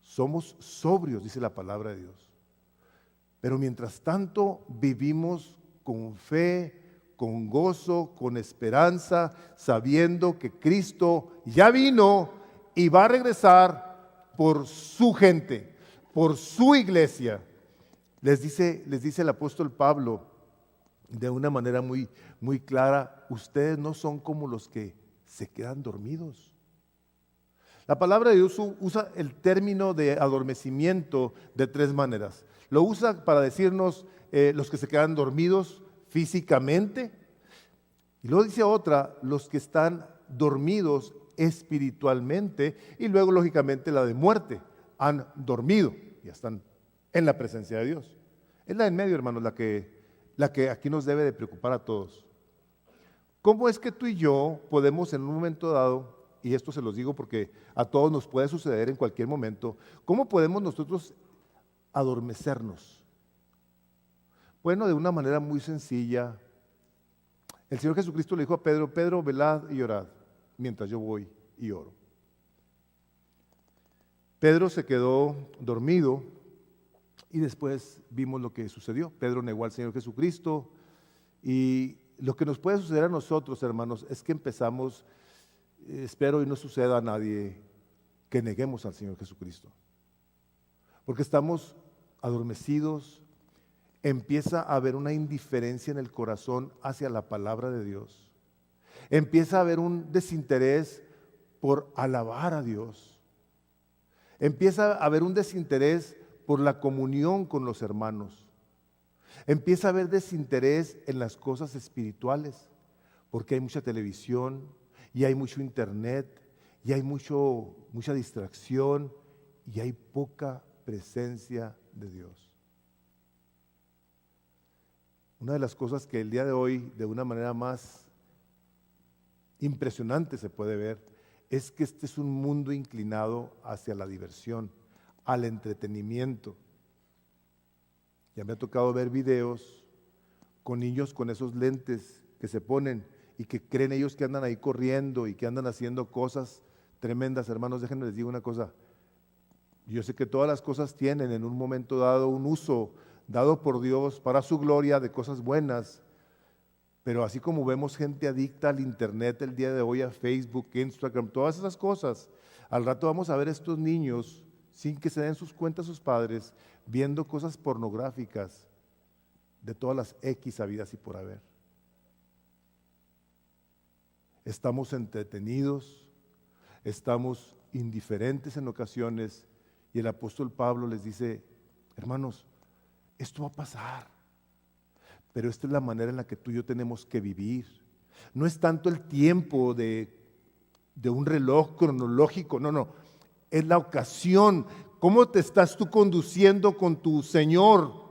Somos sobrios, dice la palabra de Dios. Pero mientras tanto vivimos con fe, con gozo, con esperanza, sabiendo que Cristo ya vino y va a regresar por su gente, por su iglesia. Les dice el apóstol Pablo de una manera muy, muy clara, ustedes no son como los que se quedan dormidos. La palabra de Dios usa el término de adormecimiento de tres maneras. Lo usa para decirnos los que se quedan dormidos físicamente. Y luego dice otra, los que están dormidos espiritualmente. Y luego, lógicamente, la de muerte. Han dormido, ya están en la presencia de Dios. Es la en medio, hermanos, la que aquí nos debe de preocupar a todos. ¿Cómo es que tú y yo podemos en un momento dado, y esto se los digo porque a todos nos puede suceder en cualquier momento, cómo podemos nosotros adormecernos? Bueno, de una manera muy sencilla. El Señor Jesucristo le dijo a Pedro, Pedro, velad y orad, mientras yo voy y oro. Pedro se quedó dormido y después vimos lo que sucedió. Pedro negó al Señor Jesucristo y lo que nos puede suceder a nosotros, hermanos, es que empezamos, espero y no suceda a nadie, que neguemos al Señor Jesucristo. Porque estamos adormecidos, empieza a haber una indiferencia en el corazón hacia la palabra de Dios. Empieza a haber un desinterés por alabar a Dios. Empieza a haber un desinterés por la comunión con los hermanos. Empieza a haber desinterés en las cosas espirituales, porque hay mucha televisión y hay mucho internet y hay mucha distracción y hay poca presencia de Dios. Una de las cosas que el día de hoy, de una manera más impresionante se puede ver, es que este es un mundo inclinado hacia la diversión, al entretenimiento. Ya me ha tocado ver videos con niños con esos lentes que se ponen y que creen ellos que andan ahí corriendo y que andan haciendo cosas tremendas. Hermanos, déjenme les digo una cosa, Yo sé que todas las cosas tienen en un momento dado un uso dado por Dios para su gloria de cosas buenas, pero así como vemos gente adicta al internet el día de hoy, a Facebook, Instagram, todas esas cosas, al rato vamos a ver estos niños, sin que se den sus cuentas sus padres, viendo cosas pornográficas de todas las X habidas y por haber. Estamos entretenidos, estamos indiferentes en ocasiones, y el apóstol Pablo les dice: hermanos, esto va a pasar, pero esta es la manera en la que tú y yo tenemos que vivir. No es tanto el tiempo de un reloj cronológico, no, es la ocasión. ¿Cómo te estás tú conduciendo con tu Señor?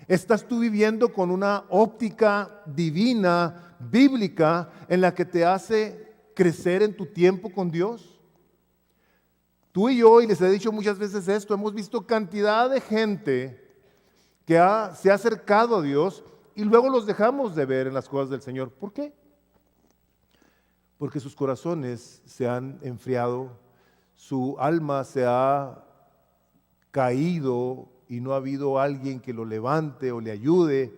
¿Estás tú viviendo con una óptica divina, bíblica, en la que te hace crecer en tu tiempo con Dios? Tú y yo, y les he dicho muchas veces esto, hemos visto cantidad de gente que se ha acercado a Dios y luego los dejamos de ver en las cosas del Señor. ¿Por qué? Porque sus corazones se han enfriado, su alma se ha caído y no ha habido alguien que lo levante o le ayude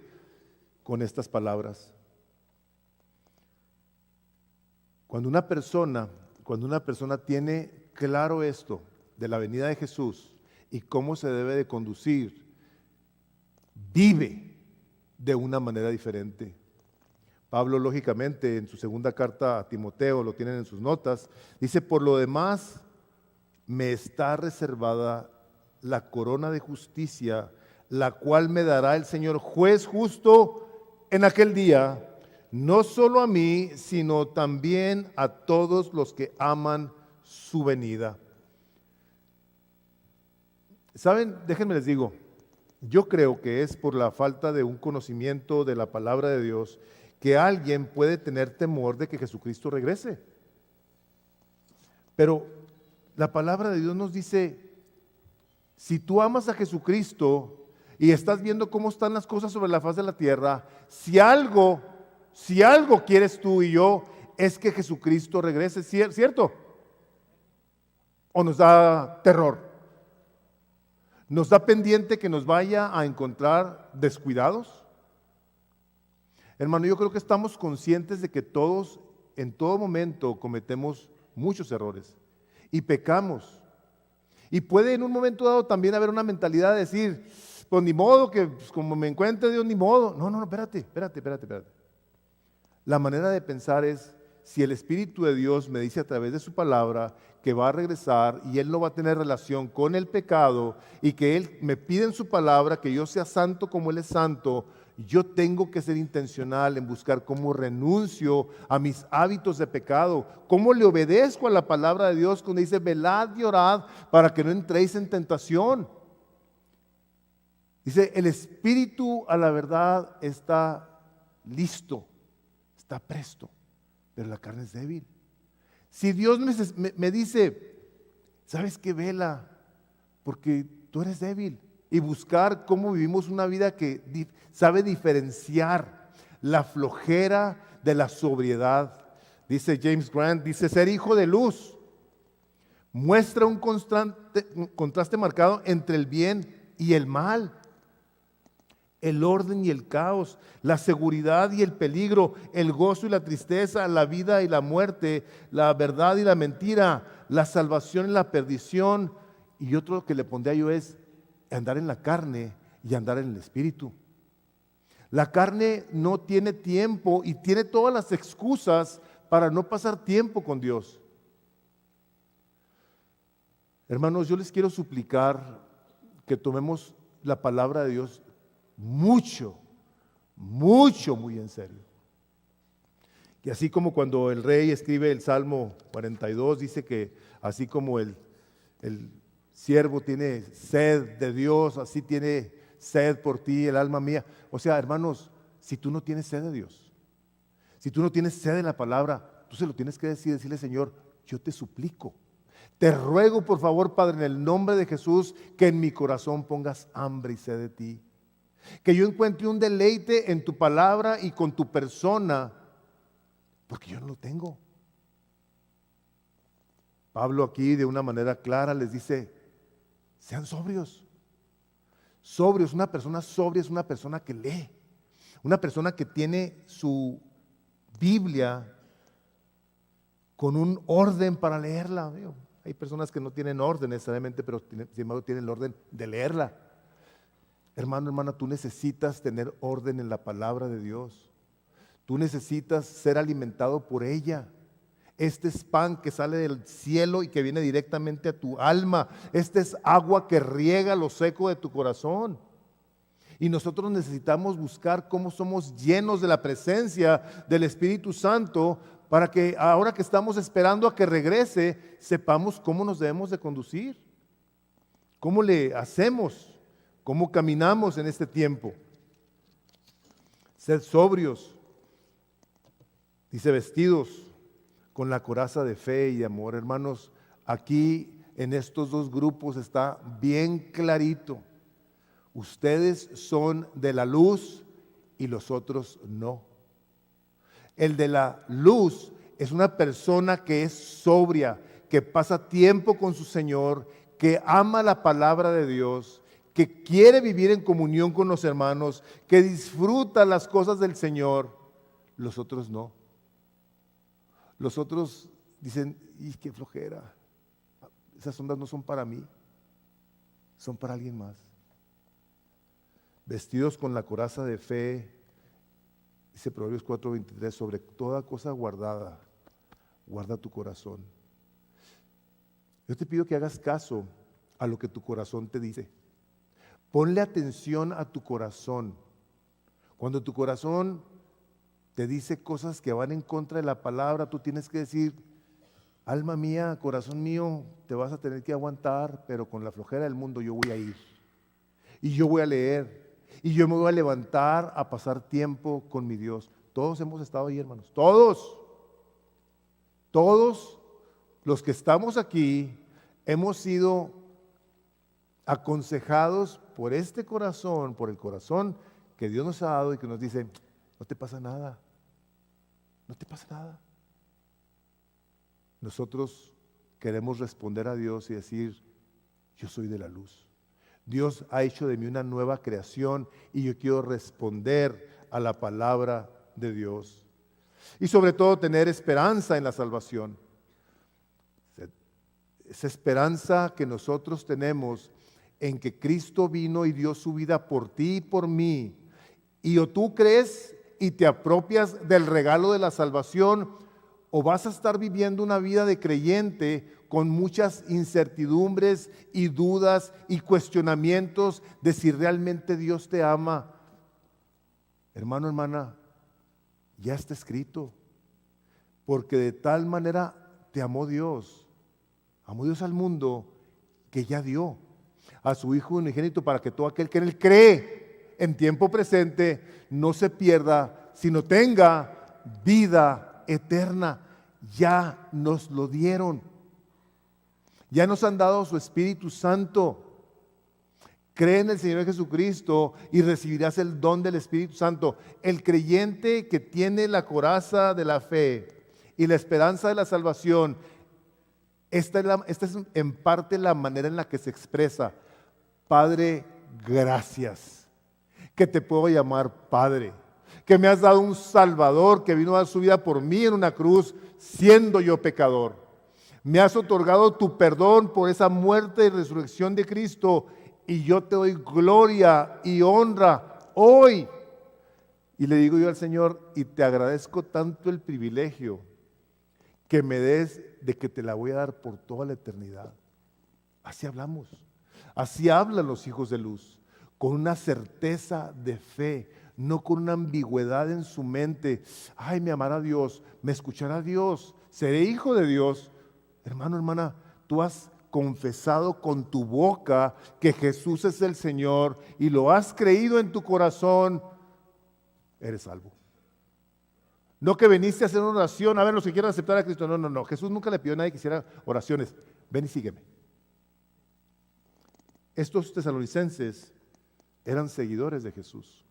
con estas palabras. Cuando una persona tiene claro esto de la venida de Jesús y cómo se debe de conducir, vive de una manera diferente. Pablo, lógicamente, en su segunda carta a Timoteo, lo tienen en sus notas, dice: por lo demás, me está reservada la corona de justicia, la cual me dará el Señor juez justo en aquel día, no solo a mí, sino también a todos los que aman su venida. ¿Saben? Déjenme les digo, yo creo que es por la falta de un conocimiento de la palabra de Dios que alguien puede tener temor de que Jesucristo regrese. Pero la palabra de Dios nos dice: si tú amas a Jesucristo y estás viendo cómo están las cosas sobre la faz de la tierra, si algo quieres tú y yo, es que Jesucristo regrese, ¿cierto? ¿O nos da terror? ¿Nos da pendiente que nos vaya a encontrar descuidados? Hermano, yo creo que estamos conscientes de que todos en todo momento cometemos muchos errores y pecamos. Y puede en un momento dado también haber una mentalidad de decir: pues ni modo, que pues, como me encuentre Dios, ni modo. No, espérate. La manera de pensar es: si el Espíritu de Dios me dice a través de su palabra que va a regresar y Él no va a tener relación con el pecado y que Él me pide en su palabra que yo sea santo como Él es santo, yo tengo que ser intencional en buscar cómo renuncio a mis hábitos de pecado, cómo le obedezco a la palabra de Dios cuando dice: velad y orad para que no entréis en tentación. Dice: el espíritu a la verdad está listo, está presto, pero la carne es débil. Si Dios me dice: ¿sabes qué? Vela, porque tú eres débil. Y buscar cómo vivimos una vida que sabe diferenciar la flojera de la sobriedad. Dice James Grant, dice: ser hijo de luz muestra un contraste marcado entre el bien y el mal, el orden y el caos, la seguridad y el peligro, el gozo y la tristeza, la vida y la muerte, la verdad y la mentira, la salvación y la perdición. Y otro que le pondría yo es andar en la carne y andar en el espíritu. La carne no tiene tiempo y tiene todas las excusas para no pasar tiempo con Dios. Hermanos, yo les quiero suplicar que tomemos la palabra de Dios muy en serio. Y así como cuando el rey escribe el Salmo 42, dice que así como el siervo tiene sed de Dios, así tiene sed por ti el alma mía. O sea, hermanos, si tú no tienes sed de Dios, si tú no tienes sed de la palabra, tú se lo tienes que decirle: Señor, yo te suplico, te ruego por favor, Padre, en el nombre de Jesús, que en mi corazón pongas hambre y sed de ti. Que yo encuentre un deleite en tu palabra y con tu persona, porque yo no lo tengo. Pablo aquí de una manera clara les dice: Sean sobrios. Sobrios, una persona sobria es una persona que lee. Una persona que tiene su Biblia con un orden para leerla. Hay personas que no tienen orden necesariamente, pero sin embargo tienen el orden de leerla. Hermano, hermana, tú necesitas tener orden en la palabra de Dios. Tú necesitas ser alimentado por ella. Este es pan que sale del cielo y que viene directamente a tu alma. Este es agua que riega lo seco de tu corazón. Y nosotros necesitamos buscar cómo somos llenos de la presencia del Espíritu Santo para que ahora que estamos esperando a que regrese, sepamos cómo nos debemos de conducir. ¿Cómo le hacemos? ¿Cómo caminamos en este tiempo? Sed sobrios, dice, vestidos con la coraza de fe y de amor. Hermanos, aquí en estos dos grupos está bien clarito. Ustedes son de la luz y los otros no. El de la luz es una persona que es sobria, que pasa tiempo con su Señor, que ama la palabra de Dios, que quiere vivir en comunión con los hermanos, que disfruta las cosas del Señor. Los otros no. Los otros dicen, ¡y qué flojera! Esas ondas no son para mí, son para alguien más. Vestidos con la coraza de fe, dice Proverbios 4:23, sobre toda cosa guardada, guarda tu corazón. Yo te pido que hagas caso a lo que tu corazón te dice. Ponle atención a tu corazón. Cuando tu corazón te dice cosas que van en contra de la palabra, tú tienes que decir, alma mía, corazón mío, te vas a tener que aguantar, pero con la flojera del mundo yo voy a ir. Y yo voy a leer. Y yo me voy a levantar a pasar tiempo con mi Dios. Todos hemos estado ahí, hermanos. Todos los que estamos aquí hemos sido aconsejados por este corazón, por el corazón que Dios nos ha dado y que nos dice, no te pasa nada, no te pasa nada. Nosotros queremos responder a Dios y decir, yo soy de la luz. Dios ha hecho de mí una nueva creación y yo quiero responder a la palabra de Dios. Y sobre todo tener esperanza en la salvación. Esa esperanza que nosotros tenemos en que Cristo vino y dio su vida por ti y por mí. Y o tú crees y te apropias del regalo de la salvación, o vas a estar viviendo una vida de creyente con muchas incertidumbres y dudas y cuestionamientos de si realmente Dios te ama. Hermano, hermana, ya está escrito, porque de tal manera te amó Dios al mundo, que ya dio a su Hijo unigénito para que todo aquel que en él cree en tiempo presente no se pierda, sino tenga vida eterna. Ya nos lo dieron. Ya nos han dado su Espíritu Santo. Cree en el Señor Jesucristo y recibirás el don del Espíritu Santo. El creyente que tiene la coraza de la fe y la esperanza de la salvación, esta es en parte la manera en la que se expresa. Padre, gracias, que te puedo llamar Padre, que me has dado un Salvador que vino a dar su vida por mí en una cruz, siendo yo pecador. Me has otorgado tu perdón por esa muerte y resurrección de Cristo, y yo te doy gloria y honra hoy. Y le digo yo al Señor, y te agradezco tanto el privilegio que me des de que te la voy a dar por toda la eternidad. Así hablamos, así hablan los hijos de luz, con una certeza de fe, no con una ambigüedad en su mente. Ay, me amará Dios, me escuchará Dios, seré hijo de Dios. Hermano, hermana, tú has confesado con tu boca que Jesús es el Señor y lo has creído en tu corazón, eres salvo. No que viniste a hacer una oración, a ver los que quieran aceptar a Cristo. No. Jesús nunca le pidió a nadie que hiciera oraciones. Ven y sígueme. Estos tesalonicenses eran seguidores de Jesús.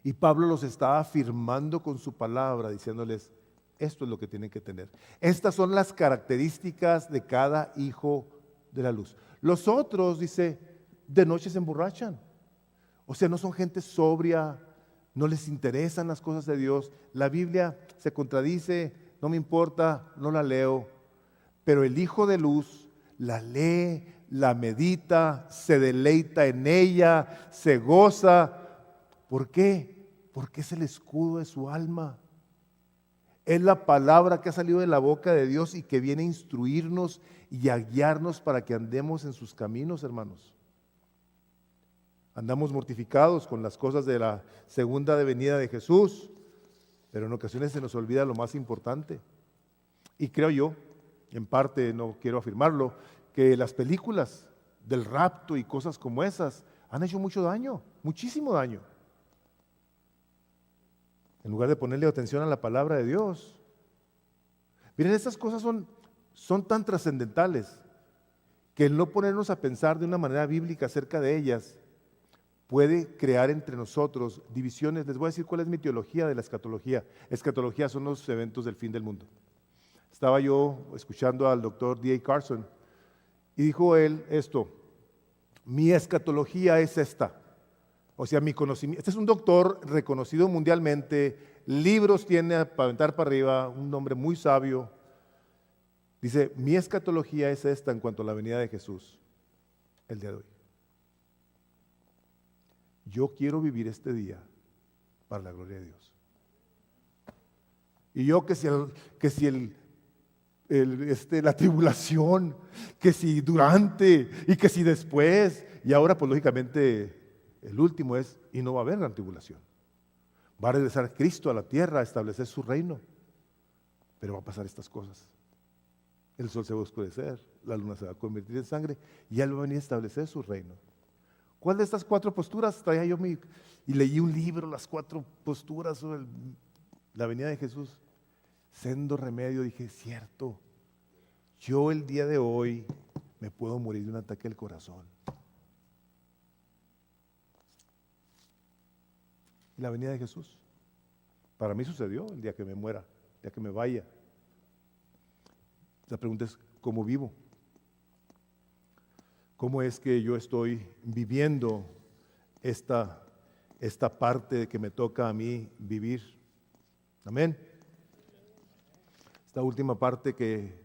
Y Pablo los estaba afirmando con su palabra, diciéndoles, esto es lo que tienen que tener. Estas son las características de cada hijo de la luz. Los otros, dice, de noche se emborrachan. O sea, no son gente sobria, no les interesan las cosas de Dios. La Biblia se contradice, no me importa, no la leo. Pero el Hijo de Luz la lee, la medita, se deleita en ella, se goza. ¿Por qué? Porque es el escudo de su alma. Es la palabra que ha salido de la boca de Dios y que viene a instruirnos y a guiarnos para que andemos en sus caminos, hermanos. Andamos mortificados con las cosas de la segunda venida de Jesús, pero en ocasiones se nos olvida lo más importante. Y creo yo, en parte no quiero afirmarlo, que las películas del rapto y cosas como esas han hecho mucho daño, muchísimo daño. En lugar de ponerle atención a la palabra de Dios. Miren, estas cosas son tan trascendentales que el no ponernos a pensar de una manera bíblica acerca de ellas puede crear entre nosotros divisiones. Les voy a decir cuál es mi teología de la escatología. Escatología son los eventos del fin del mundo. Estaba yo escuchando al doctor D.A. Carson y dijo él esto: mi escatología es esta. O sea, mi conocimiento, este es un doctor reconocido mundialmente, libros tiene para aventar para arriba, un hombre muy sabio. Dice, mi escatología es esta en cuanto a la venida de Jesús, el día de hoy. Yo quiero vivir este día para la gloria de Dios. Y yo la tribulación, que si durante y que si después, y ahora pues lógicamente el último es, y no va a haber gran tribulación. Va a regresar Cristo a la tierra a establecer su reino, pero va a pasar estas cosas. El sol se va a oscurecer, la luna se va a convertir en sangre y Él va a venir a establecer su reino. ¿Cuál de estas 4 posturas? Traía yo y leí un libro, las 4 posturas sobre la venida de Jesús. Sendo remedio, dije, cierto, yo el día de hoy me puedo morir de un ataque al corazón. Y la venida de Jesús, para mí sucedió el día que me muera, el día que me vaya. La pregunta es, ¿cómo vivo? ¿Cómo es que yo estoy viviendo esta parte que me toca a mí vivir? Amén. Esta última parte que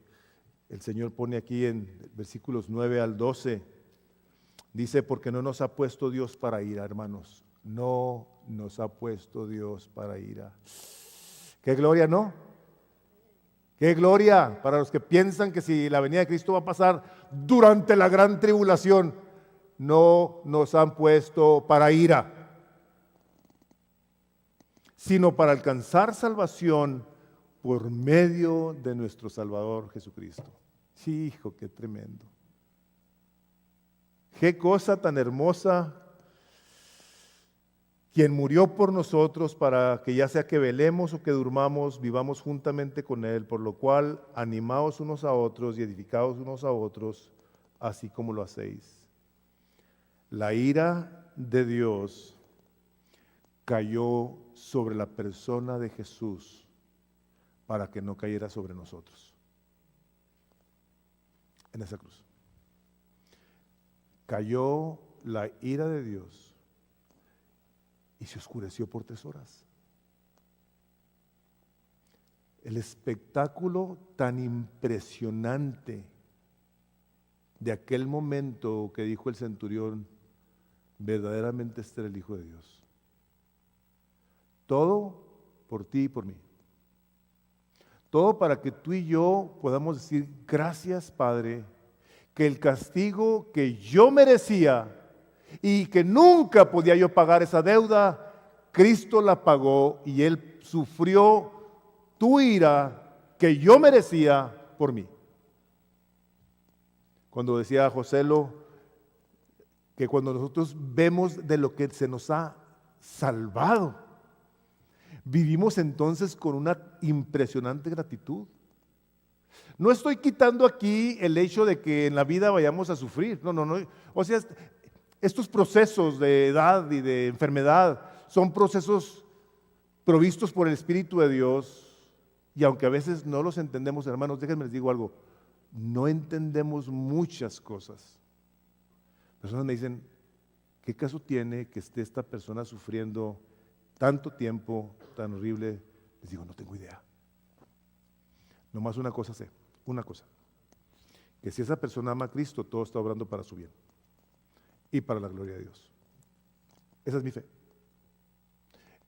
el Señor pone aquí en versículos 9 al 12, dice, porque no nos ha puesto Dios para ira, hermanos. No nos ha puesto Dios para ira. ¡Qué gloria, no! ¡Qué gloria! Para los que piensan que si la venida de Cristo va a pasar durante la gran tribulación, no nos han puesto para ira, sino para alcanzar salvación por medio de nuestro Salvador Jesucristo. Sí, hijo, qué tremendo. Qué cosa tan hermosa. Quien murió por nosotros para que ya sea que velemos o que durmamos, vivamos juntamente con Él, por lo cual animaos unos a otros y edificaos unos a otros, así como lo hacéis. La ira de Dios cayó sobre la persona de Jesús para que no cayera sobre nosotros. En esa cruz. Cayó la ira de Dios y se oscureció por 3 horas. El espectáculo tan impresionante de aquel momento que dijo el centurión, verdaderamente este era el Hijo de Dios. Todo por ti y por mí. Todo para que tú y yo podamos decir, gracias Padre, que el castigo que yo merecía y que nunca podía yo pagar esa deuda, Cristo la pagó y Él sufrió tu ira que yo merecía por mí. Cuando decía Joselo que cuando nosotros vemos de lo que se nos ha salvado, vivimos entonces con una impresionante gratitud. No estoy quitando aquí el hecho de que en la vida vayamos a sufrir, no. O sea, estos procesos de edad y de enfermedad son procesos provistos por el Espíritu de Dios y aunque a veces no los entendemos, hermanos, déjenme les digo algo, no entendemos muchas cosas. Personas me dicen, ¿qué caso tiene que esté esta persona sufriendo tanto tiempo tan horrible? Les digo, no tengo idea. Nomás una cosa sé, una cosa, que si esa persona ama a Cristo, todo está obrando para su bien y para la gloria de Dios. Esa es mi fe.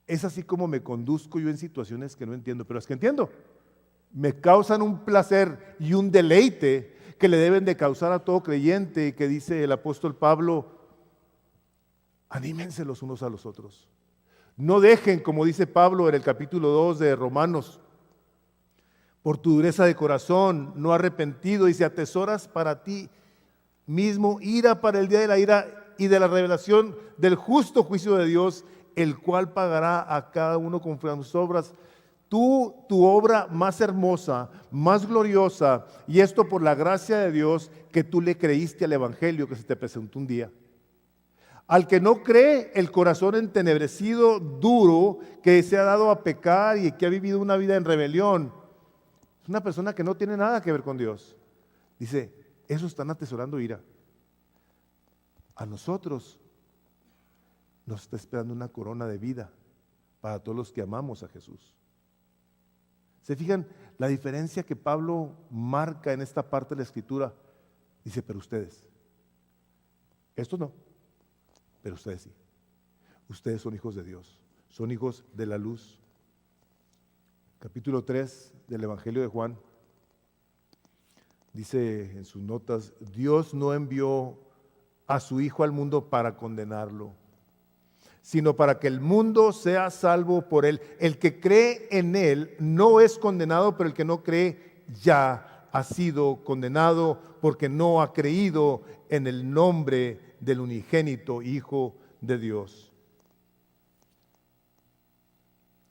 Es así como me conduzco yo en situaciones que no entiendo, pero es que entiendo. Me causan un placer y un deleite que le deben de causar a todo creyente, que dice el apóstol Pablo, anímense los unos a los otros. No dejen, como dice Pablo en el capítulo 2 de Romanos, por tu dureza de corazón, no arrepentido, dice, atesoras para ti mismo ira para el día de la ira y de la revelación del justo juicio de Dios, el cual pagará a cada uno conforme a sus obras. Tu obra más hermosa, más gloriosa, y esto por la gracia de Dios, que tú le creíste al evangelio que se te presentó un día. Al que no cree, el corazón entenebrecido, duro, que se ha dado a pecar y que ha vivido una vida en rebelión, es una persona que no tiene nada que ver con Dios. Dice, esos están atesorando ira. A nosotros nos está esperando una corona de vida para todos los que amamos a Jesús. ¿Se fijan la diferencia que Pablo marca en esta parte de la Escritura? Dice, pero ustedes, estos no, pero ustedes sí. Ustedes son hijos de Dios, son hijos de la luz. Capítulo 3 del Evangelio de Juan, dice en sus notas, Dios no envió a su Hijo al mundo para condenarlo, sino para que el mundo sea salvo por él. El que cree en él no es condenado, pero el que no cree ya ha sido condenado porque no ha creído en el nombre del unigénito Hijo de Dios.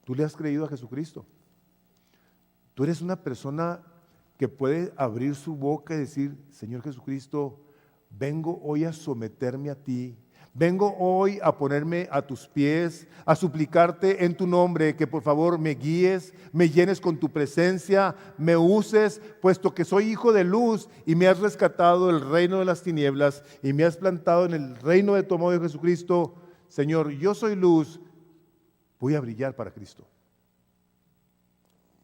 ¿Tú le has creído a Jesucristo? Tú eres una persona que puede abrir su boca y decir, Señor Jesucristo, vengo hoy a someterme a ti. Vengo hoy a ponerme a tus pies, a suplicarte en tu nombre que por favor me guíes, me llenes con tu presencia, me uses, puesto que soy hijo de luz y me has rescatado del reino de las tinieblas y me has plantado en el reino de tu amor, Jesucristo. Señor, yo soy luz, voy a brillar para Cristo.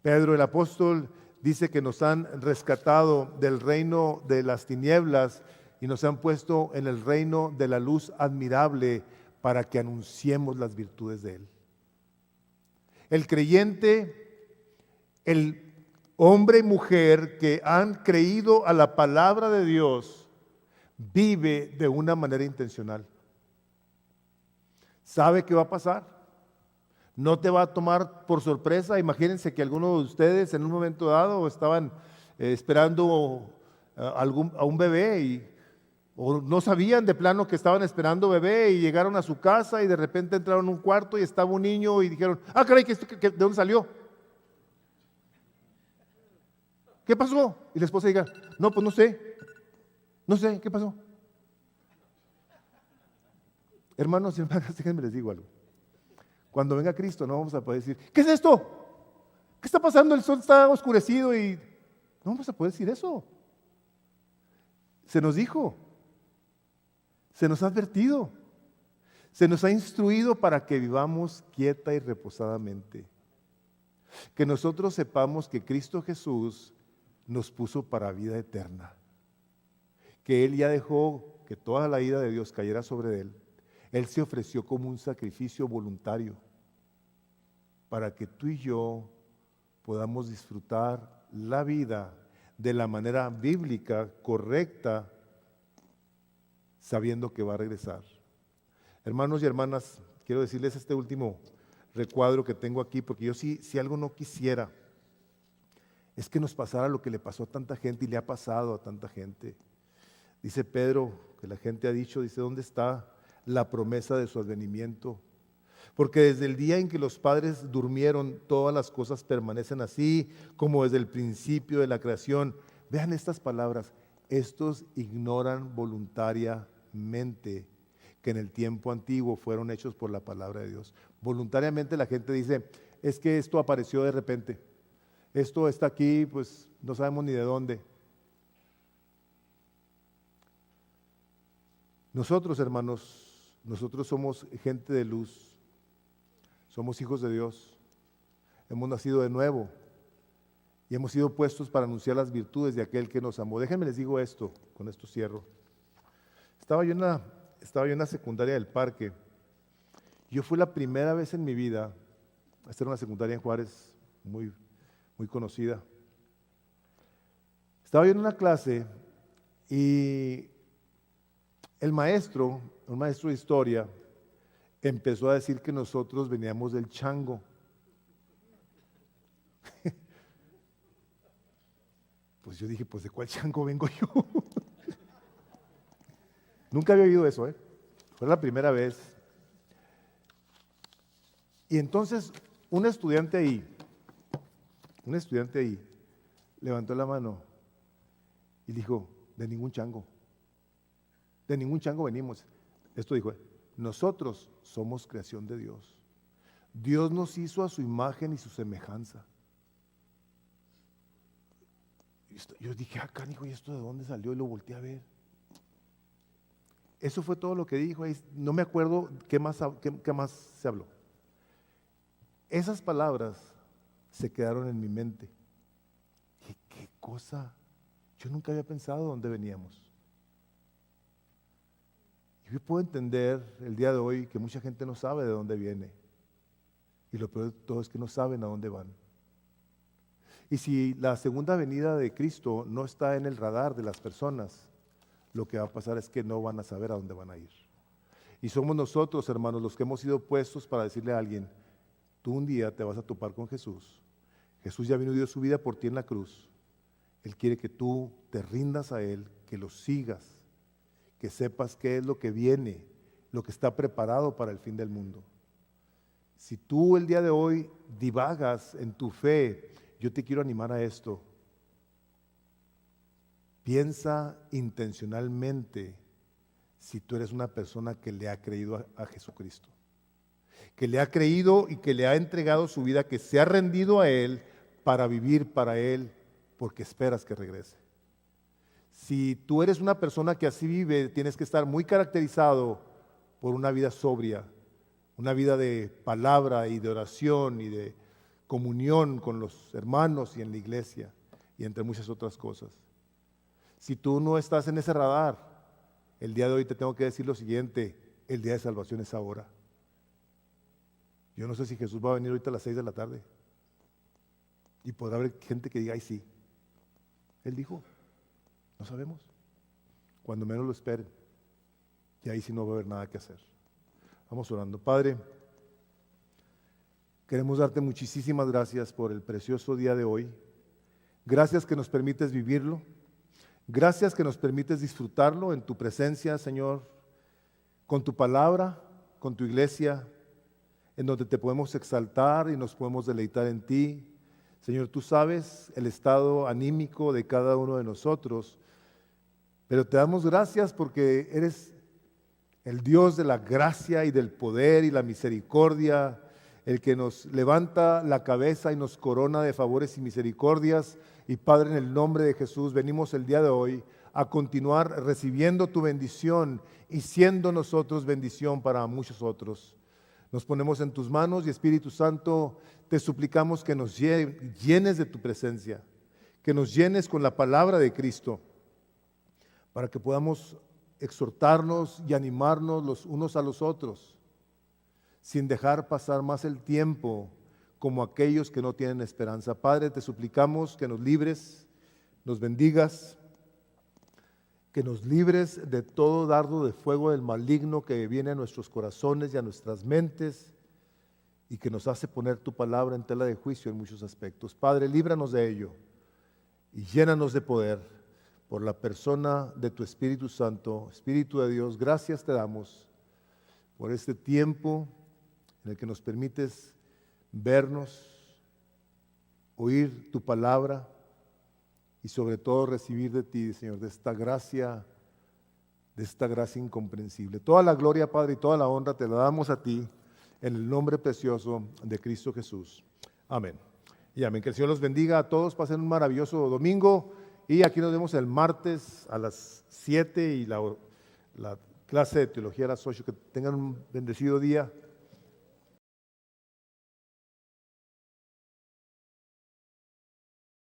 Pedro el apóstol dice que nos han rescatado del reino de las tinieblas y nos han puesto en el reino de la luz admirable para que anunciemos las virtudes de Él. El creyente, el hombre y mujer que han creído a la palabra de Dios, vive de una manera intencional. ¿Sabe qué va a pasar? No te va a tomar por sorpresa. Imagínense que algunos de ustedes en un momento dado estaban esperando a un bebé o no sabían de plano que estaban esperando bebé y llegaron a su casa y de repente entraron a un cuarto y estaba un niño y dijeron, caray, ¿de dónde salió? ¿Qué pasó? Y la esposa diga, no, pues no sé, ¿qué pasó? Hermanos y hermanas, déjenme les digo algo. Cuando venga Cristo no vamos a poder decir, ¿qué es esto? ¿Qué está pasando? El sol está oscurecido y no vamos a poder decir eso. Se nos dijo, se nos ha advertido, se nos ha instruido para que vivamos quieta y reposadamente. Que nosotros sepamos que Cristo Jesús nos puso para vida eterna. Que Él ya dejó que toda la ira de Dios cayera sobre Él. Él se ofreció como un sacrificio voluntario para que tú y yo podamos disfrutar la vida de la manera bíblica, correcta, sabiendo que va a regresar. Hermanos y hermanas, quiero decirles este último recuadro que tengo aquí, porque yo si algo no quisiera, es que nos pasara lo que le pasó a tanta gente y le ha pasado a tanta gente. Dice Pedro, que la gente ha dicho, dice, ¿dónde está la promesa de su advenimiento? Porque desde el día en que los padres durmieron, todas las cosas permanecen así, como desde el principio de la creación. Vean estas palabras, estos ignoran voluntariamente que en el tiempo antiguo fueron hechos por la palabra de Dios. Voluntariamente la gente dice, es que esto apareció de repente, esto está aquí, pues no sabemos ni de dónde. Nosotros, hermanos, nosotros somos gente de luz, somos hijos de Dios, hemos nacido de nuevo y hemos sido puestos para anunciar las virtudes de aquel que nos amó. Déjenme les digo esto, con esto cierro. Estaba yo en la secundaria del Parque. Yo fui la primera vez en mi vida, esta era una secundaria en Juárez, muy conocida. Estaba yo en una clase y el maestro, un maestro de historia, empezó a decir que nosotros veníamos del chango. Pues yo dije, pues ¿de cuál chango vengo yo? Nunca había oído eso, fue la primera vez. Y entonces un estudiante ahí levantó la mano y dijo, de ningún chango venimos. Esto dijo, nosotros somos creación de Dios. Dios nos hizo a su imagen y su semejanza. Yo dije, canijo, ¿y esto de dónde salió? Y lo volteé a ver. Eso fue todo lo que dijo. No me acuerdo qué más se habló. Esas palabras se quedaron en mi mente. Dije, ¿qué cosa? Yo nunca había pensado de dónde veníamos. Yo puedo entender el día de hoy que mucha gente no sabe de dónde viene. Y lo peor de todo es que no saben a dónde van. Y si la segunda venida de Cristo no está en el radar de las personas, lo que va a pasar es que no van a saber a dónde van a ir. Y somos nosotros, hermanos, los que hemos sido puestos para decirle a alguien, tú un día te vas a topar con Jesús. Jesús ya vino y dio su vida por ti en la cruz. Él quiere que tú te rindas a Él, que lo sigas, que sepas qué es lo que viene, lo que está preparado para el fin del mundo. Si tú el día de hoy divagas en tu fe, yo te quiero animar a esto. Piensa intencionalmente si tú eres una persona que le ha creído a Jesucristo, que le ha creído y que le ha entregado su vida, que se ha rendido a Él para vivir para Él, porque esperas que regrese. Si tú eres una persona que así vive, tienes que estar muy caracterizado por una vida sobria, una vida de palabra y de oración y de comunión con los hermanos y en la iglesia y entre muchas otras cosas. Si tú no estás en ese radar, el día de hoy te tengo que decir lo siguiente, el día de salvación es ahora. Yo no sé si Jesús va a venir ahorita a las 6 de la tarde y podrá haber gente que diga, ay sí, Él dijo, no sabemos, cuando menos lo esperen, y ahí sí no va a haber nada que hacer. Vamos orando. Padre, queremos darte muchísimas gracias por el precioso día de hoy. Gracias que nos permites vivirlo. Gracias que nos permites disfrutarlo en tu presencia, Señor, con tu palabra, con tu iglesia, en donde te podemos exaltar y nos podemos deleitar en ti. Señor, tú sabes el estado anímico de cada uno de nosotros, pero te damos gracias porque eres el Dios de la gracia y del poder y la misericordia, el que nos levanta la cabeza y nos corona de favores y misericordias. Y Padre, en el nombre de Jesús, venimos el día de hoy a continuar recibiendo tu bendición y siendo nosotros bendición para muchos otros. Nos ponemos en tus manos y Espíritu Santo, te suplicamos que nos llenes de tu presencia, que nos llenes con la palabra de Cristo, para que podamos exhortarnos y animarnos los unos a los otros, sin dejar pasar más el tiempo como aquellos que no tienen esperanza. Padre, te suplicamos que nos libres, nos bendigas, que nos libres de todo dardo de fuego del maligno que viene a nuestros corazones y a nuestras mentes y que nos hace poner tu palabra en tela de juicio en muchos aspectos. Padre, líbranos de ello y llénanos de poder por la persona de tu Espíritu Santo. Espíritu de Dios, gracias te damos por este tiempo en el que nos permites vernos, oír tu palabra y sobre todo recibir de ti, Señor, de esta gracia incomprensible. Toda la gloria, Padre, y toda la honra te la damos a ti en el nombre precioso de Cristo Jesús. Amén. Y amén. Que el Señor los bendiga a todos. Pasen un maravilloso domingo y aquí nos vemos el martes a las 7 y la clase de teología a las 8. Que tengan un bendecido día.